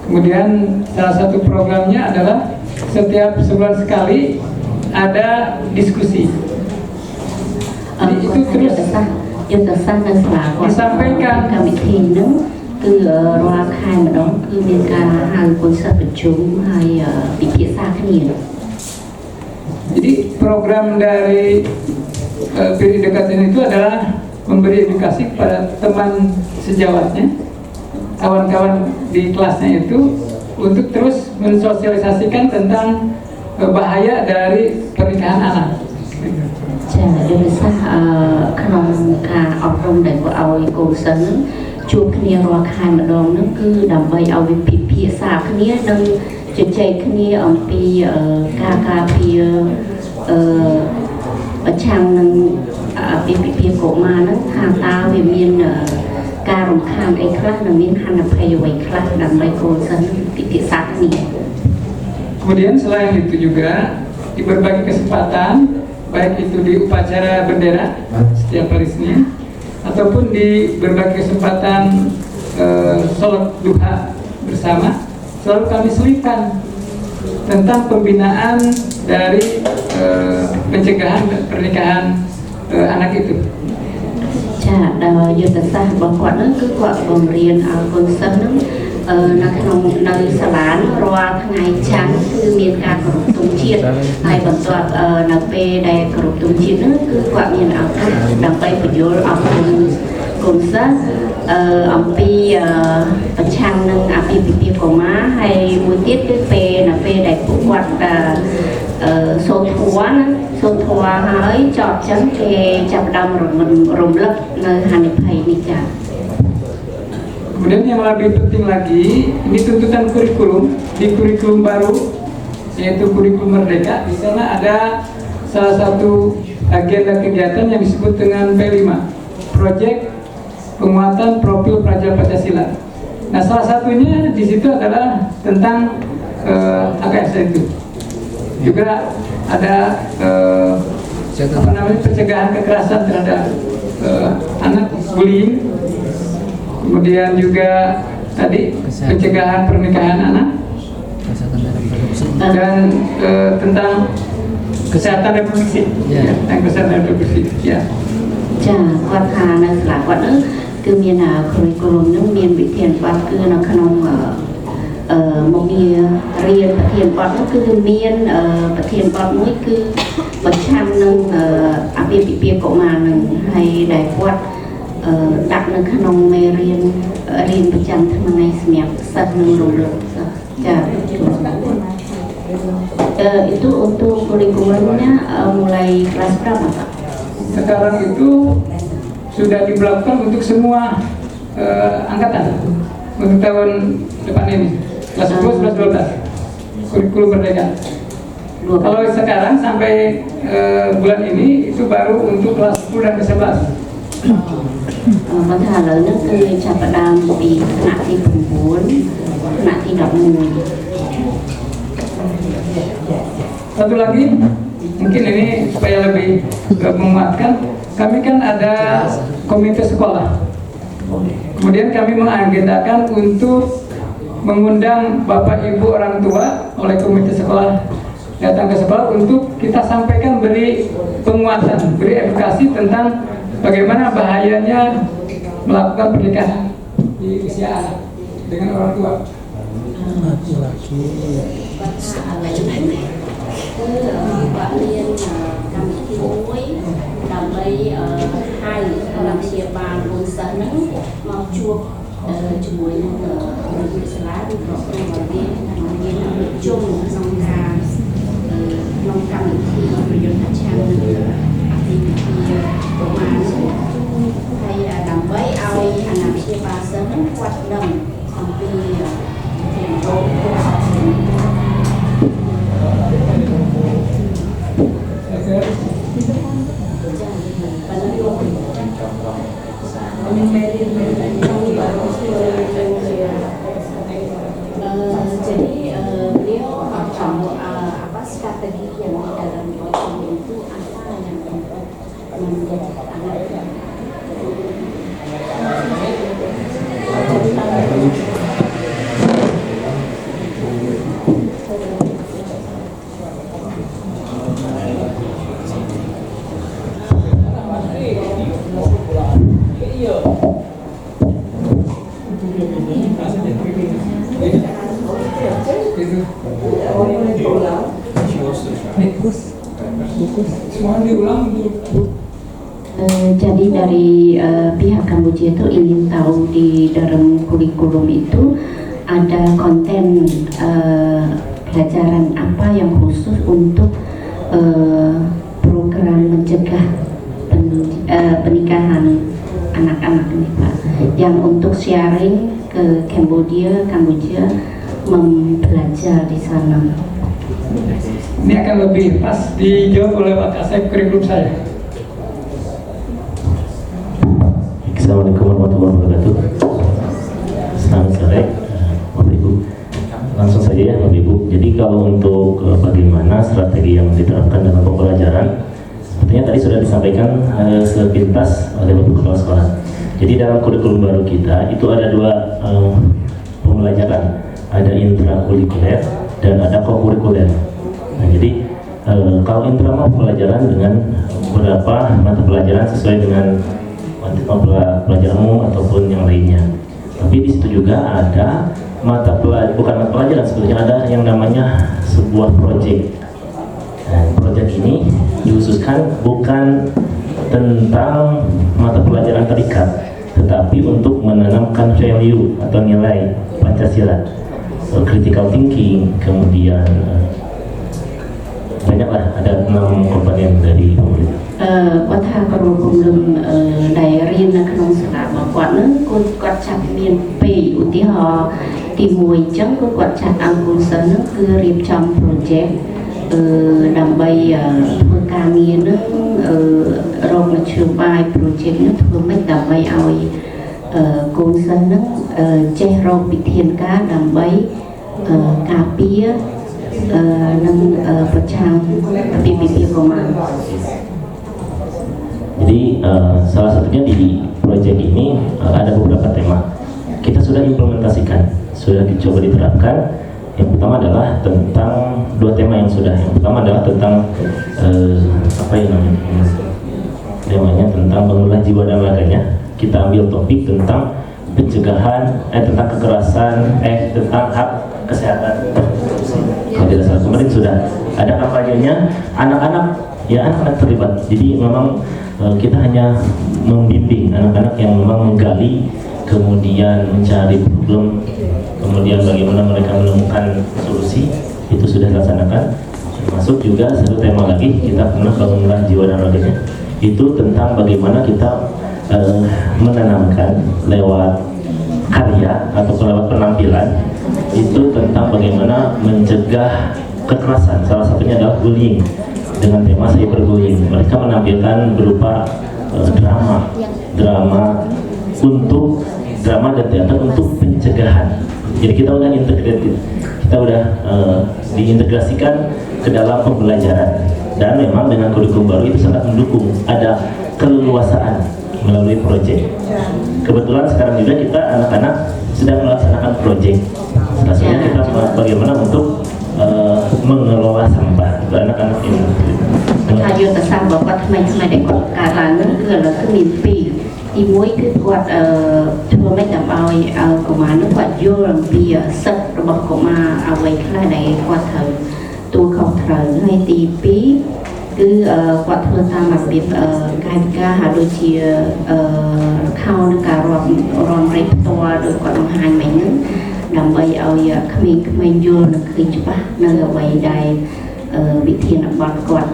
Kemudian salah satu programnya adalah setiap sebulan sekali ada diskusi. Itu terus disampaikan. Kami tindak ke ruang khai mà đó cứមានការហៅពលសិស្សប្រជុំហើយពិភាក្សាគ្នា Jadi program dari pendekatan itu adalah memberi edukasi kepada teman sejawatnya, kawan-kawan di kelasnya itu untuk terus mensosialisasikan tentang bahaya dari pernikahan anak. ចា៎យុទ្ធសាស្ត្រក្នុងការអប់រំដែលពួកឲ្យកូនសិស្សនឹងជួបគ្នារាល់ខែម្ដងហ្នឹងគឺដើម្បីឲ្យវិភាសាគ្នានិងជជែកគ្នាអំពីការការពារប្រឆាំងនឹងពីពិភាក្សាកុមារហ្នឹងថាតើវាមានការរំខានអីខ្លះនិងមានហានិភ័យអ្វីខ្លះដើម្បីកូនសិស្សពិភាក្សាគ្នា Kemudian selain itu juga di berbagai kesempatan, baik itu di upacara bendera setiap hari Senin ataupun di berbagai kesempatan sholat duha bersama, selalu kami selipkan tentang pembinaan dari pencegahan pernikahan anak itu. ចាដល់យុទ្ធសាស្ត្ររបស់គាត់ហ្នឹងគឺគាត់បង្រៀនឲ្យកូនសិស្សហ្នឹង នៅក្នុងនៅសាលារាល់ថ្ងៃច័ន្ទគឺមានការគោរពទង់ជាតិហើយបន្ទាប់នៅពេលដែលគោរពទង់ជាតិនោះគឺគាត់មានឱកាសដើម្បីបញ្យល់អប់រំកូនសិស្សអំពីប្រឆាំងនឹងអាពាហ៍ពិពាហ៍កុមារហើយមួយទៀតគឺនៅពេលដែលពួកគាត់សូត្រធម៌ណាសូត្រធម៌ហើយចប់ចឹងគេចាប់ផ្ដើមរំលឹកនៅហានិភ័យនេះចា៎ Kemudian yang lebih penting lagi, ini tuntutan kurikulum di kurikulum baru, yaitu kurikulum Merdeka. Di sana ada salah satu agenda kegiatan yang disebut dengan P5, Proyek Penguatan Profil Pelajar Pancasila. Nah, salah satunya di situ adalah tentang AKS itu. Juga ada pencegahan kekerasan terhadap anak, bullying. Kemudian juga tadi pencegahan pernikahan anak dan tentang kesehatan reproduksi, tentang kesehatan reproduksi. Ya. ចាគាត់ថានៅសាលាគាត់នោះគឺមាន curriculum នោះមានវិធានបទគឺនៅក្នុងមុខងាររៀនប្រធានបទនោះគឺមានប្រធានបទមួយគឺប្រឆាំងនឹងអាពាហ៍ពិពាហ៍កុមារនឹងហើយដែលគាត់ដាក់នៅក្នុងមេរៀនប្រចាំថ្ងៃសម្រាប់សិស្សនឹងរំលឹកសិស្សចាitu untuk kurikulumnya mulai kelas berapa Pak? Sekarang itu sudah diberlakukan untuk semua angkatan untuk tahun depan ini kelas 10, 11, 12 kurikulum Merdeka. Kalau sekarang sampai bulan ini itu baru untuk kelas 10 dan 11. បន្តថាឥឡូវនេះគឺចាប់ផ្ដើមពីថ្នាក់ទី 9 ថ្នាក់ទី 11 Satu lagi, mungkin ini supaya lebih menguatkan, kami kan ada komite sekolah. Kemudian kami mengagendakan untuk mengundang Bapak Ibu orang tua oleh komite sekolah datang ke sekolah untuk kita sampaikan, beri penguatan, beri edukasi tentang bagaimana bahayanya melakukan pernikahan di usia anak dengan orang tua. Laki-laki. Bạn Liên cầm cái mũi làm lấy hai làm chia bàn cùng sẵn màu chuột chuối nó salad nó không vào viên nó viên nó chung xong cả nông cầm thì bây giờ nó trang thì của mà hay làm với ao làm chia bàn sẵn quạt nồng xong thì jadi beliau apa strategi yang di dalam program itu apa yang untuk menjadi anak Jadi dari pihak Kamboja itu ingin tahu di dalam kurikulum itu ada konten pelajaran apa yang khusus untuk program mencegah pernikahan anak-anak ini Pak, yang untuk sharing ke Kamboja belajar di sana. Ini akan lebih pas dijawab oleh Pak Kasep kurikulum saya. Assalamualaikum warahmatullahi wabarakatuh. Selamat sore Bapak Ibu. Langsung saja ya Bapak Ibu. Jadi kalau untuk bagaimana strategi yang diterapkan dalam pembelajaran, sepertinya tadi sudah disampaikan sepintas oleh Bapak Kepala Sekolah. Jadi dalam kurikulum baru kita itu ada dua pembelajaran, ada intrakurikuler dan ada kokurikuler. Nah, jadi kalau intra pembelajaran dengan beberapa mata pelajaran sesuai dengan pelajaranmu ataupun yang lainnya. Tapi di situ juga ada bukan mata pelajaran, sebetulnya ada yang namanya sebuah proyek. Proyek ini dikhususkan bukan tentang mata pelajaran terikat, tetapi untuk menanamkan value atau nilai Pancasila, critical thinking, kemudian banyaklah, ada 6 komponen dari pemerintah. គាត់ថាគ្រូគំនុំដែលរៀននៅក្នុងសាលារបស់គាត់នឹងគាត់ចាប់មាន2ឧទាហរណ៍ទី1អញ្ចឹងគាត់ចាត់អង្គុលសិននឹងគឺរៀបចំ project ដើម្បីធ្វើការងារនឹងរកមធ្យោបាយ project នឹងធ្វើម៉េចដើម្បីឲ្យកូនសិននឹងចេះរកវិធានការដើម្បីការពារនិងប្រឆាំងពីពិភាក្សាកុមារ Jadi salah satunya di proyek ini ada beberapa tema. Kita sudah implementasikan, sudah dicoba diterapkan. Yang pertama adalah tentang 2 tema yang sudah. Yang pertama adalah tentang apa yang namanya? Temanya tentang pengelolaan jiwa dan raganya. Kita ambil topik tentang pencegahan, tentang kekerasan, tentang hak kesehatan. Kalau tidak salah kemarin sudah ada kampanyenya, anak-anak terlibat. Jadi memang kita hanya membimbing anak-anak yang memang menggali, kemudian mencari problem, kemudian bagaimana mereka menemukan solusi, itu sudah dilaksanakan. Termasuk juga satu tema lagi, kita pernah bangunlah jiwa dan raganya, itu tentang bagaimana kita menanamkan lewat karya atau lewat penampilan, itu tentang bagaimana mencegah kekerasan. Salah satunya adalah bullying, dengan tema cyberbullying. Mereka menampilkan berupa drama dan teater untuk pencegahan. Jadi kita udah integrated, kita udah diintegrasikan ke dalam pembelajaran, dan memang dengan kurikulum baru itu sangat mendukung ada keleluasaan melalui proyek. Kebetulan sekarang juga kita anak-anak sedang melaksanakan proyek. Salah satunya kita bagaimana untuk mengelola sampah untuk anak-anak ini. ថាយុទ្ធសាស្ត្ររបស់គាត់ថ្មីៗដែលគាត់កើតឡើងនោះគឺឥឡូវគឺមាន2 ទី1គឺគាត់ធ្វើម៉េចដើម្បីឲ្យកុមារនោះគាត់យល់អំពីសិទ្ធិរបស់កុមារអ្វីខ្លះដែលគាត់ត្រូវទូខុសត្រូវ ហើយទី2គឺគាត់ធ្វើតាមរបៀបកាយវិការហើយដូចជាខោនឹងការរាប់រំលេចផ្ទាល់ដោយគាត់បង្ហាញមិញហ្នឹងដើម្បីឲ្យក្មេងៗយល់និងឃើញច្បាស់នៅអ្វីដែលវិធានបទគាត់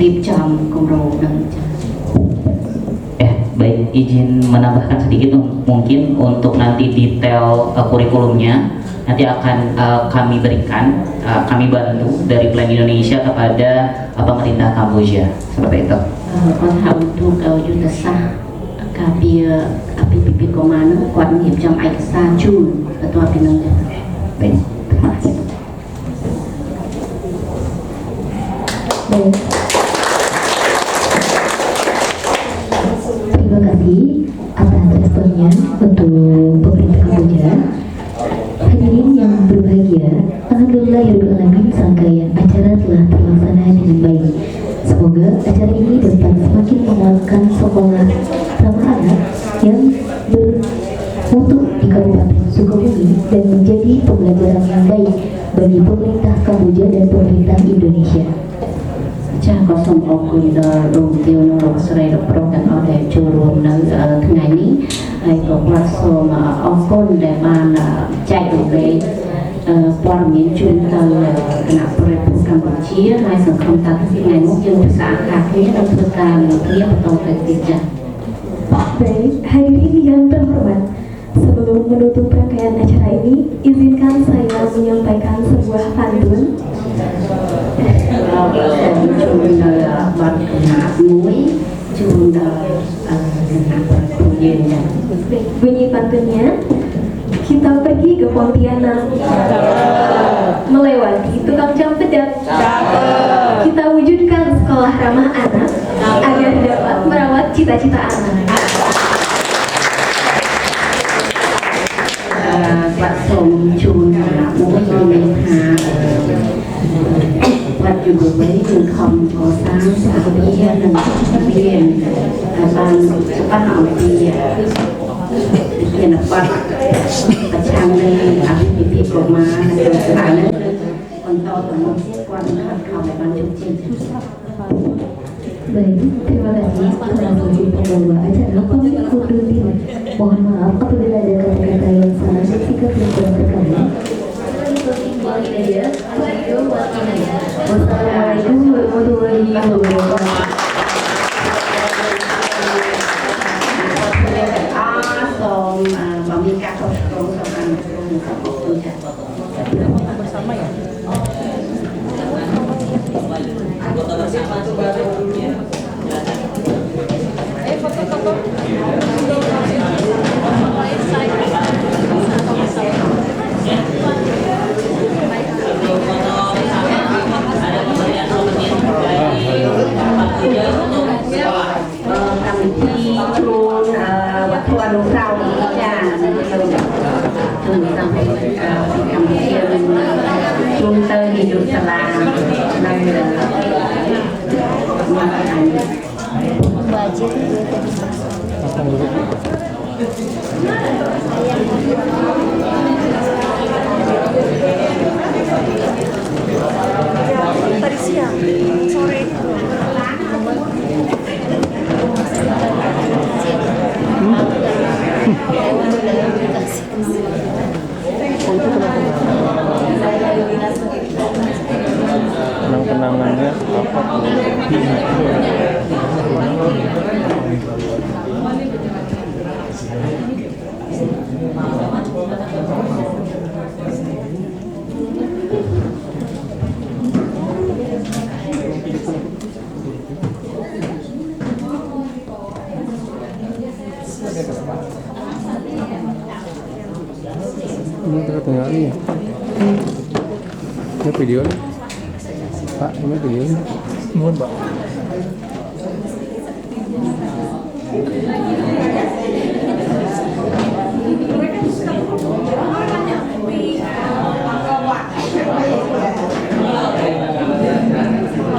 រៀបចំគម្រោងនឹង Baik, izin menambahkan sedikit mungkin untuk nanti detail kurikulumnya nanti akan kami berikan, kami bantu dari Plan Indonesia kepada pemerintah Kamboja seperti itu. Untuk Yudhasa Kabir APBP Komando kuat menghibjam Aiksa Jun Ketua Pinang. Baik, terima kasih. Terima kasih atas responnya untuk pemerintah Kamboja. Hadirin yang berbahagia, alhamdulillahirobbilalamin, serangkaian acara telah terlaksana dengan baik. Semoga acara ini dapat semakin menguatkan sekolah ramah anak yang bermutu di Kabupaten Sukabumi dan menjadi pembelajaran yang baik bagi pemerintah Kamboja dan pemerintah Indonesia. ចាក៏សូមអរគុណដល់លោកទាវនិងលោកស្រីលោកប្រុសទាំងអស់ដែលចូលរួមនៅថ្ងៃនេះហើយក៏បាទសូមអរគុណដែលបានចែករំលែកព័ត៌មានជូនទៅគណៈប្រជាជនកម្ពុជាហើយសង្ឃឹមថាថ្ងៃនេះយើងភាសាខាងគ្នានឹងធ្វើការលើកគ្នាបន្តទៅទៀតចា៎ Baik, hadirin yang terhormat, sebelum menutup rangkaian acara ini, izinkan saya menyampaikan sebuah pantun. Bunyi pantunnya, kita pergi ke Pontianak, melewati tukang cempedak, kita wujudkan sekolah ramah anak agar dapat merawat cita-cita anak. បាទសូមជូនមួយមានថាបាទយុវវ័យគឺខំកសាងសហគមន៍និងមានបានច្បាស់អំពីវិធានប គាត់ប្រចាំនឹងអាទិភាពកុមារនៅសាលានេះបន្តទៅមុខទៀតគាត់នឹងខិតខំឲ្យបានជោគជ័យ Baik, terima kasih telah membawa acara pemilu dunia. Mohon maaf apabila ada kata-kata yang salah dan sikap yang kurang terkait. Wassalamualaikum warahmatullahi wabarakatuh. Bersama ya. Foto-foto. Kami turun waktu anugerah turun sampai kami Junta Hidup Selam Tadi siang, sore. Kenang-kenangannya apa? Ini tertinggal ya. Ini video nih. Pak, ini video nih. Mohon Pak.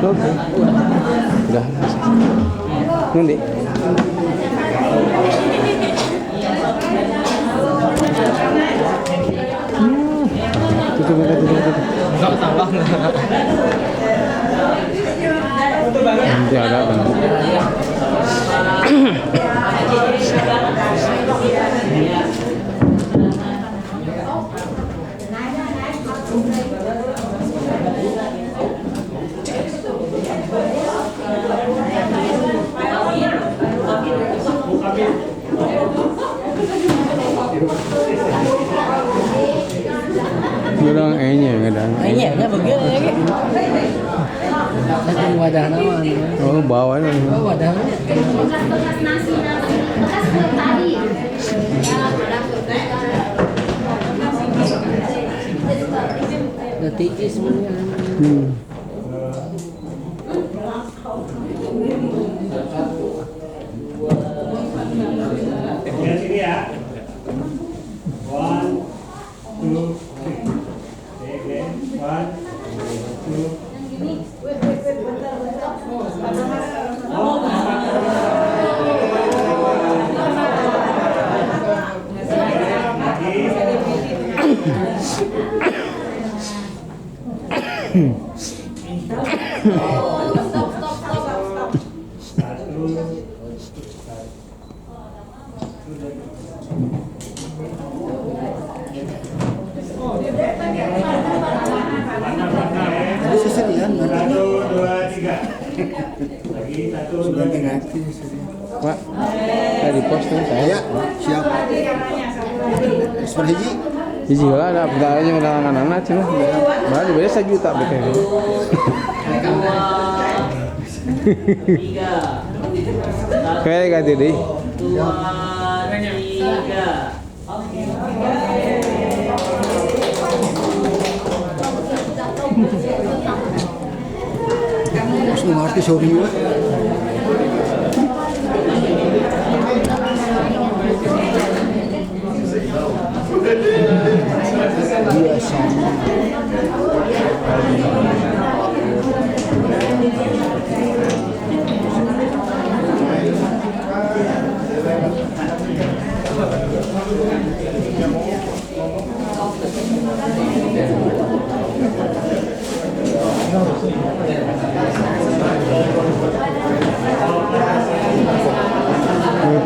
Oke. Udah. Nanti. Tutup. Enggak tambah. Nanti ada kan. Kurang kadang. Nya begini ya gitu. Langsung wadah nama. Oh, bawa nih. Oh, wadah. Detik semuanya. Sini ya. 1, 2, 3. Okay, 1, 1, 2, 3. Pak, saya di posting saya. Siap. Sudah hiji. Hiji lah ada pertanyaannya dengan anak-anak cina. Malah dibayar 1 juta betul. 3. Kayak ganti deh. 2, 3. Mas ngerti sorry ya. Biasa.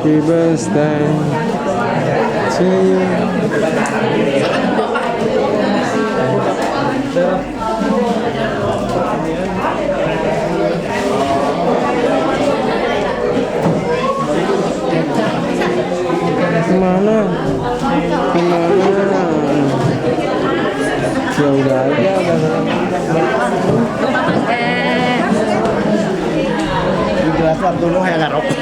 Happy birthday to you. Kemana? Ya udah aja, Di gelas dulu kayak nggak rokok.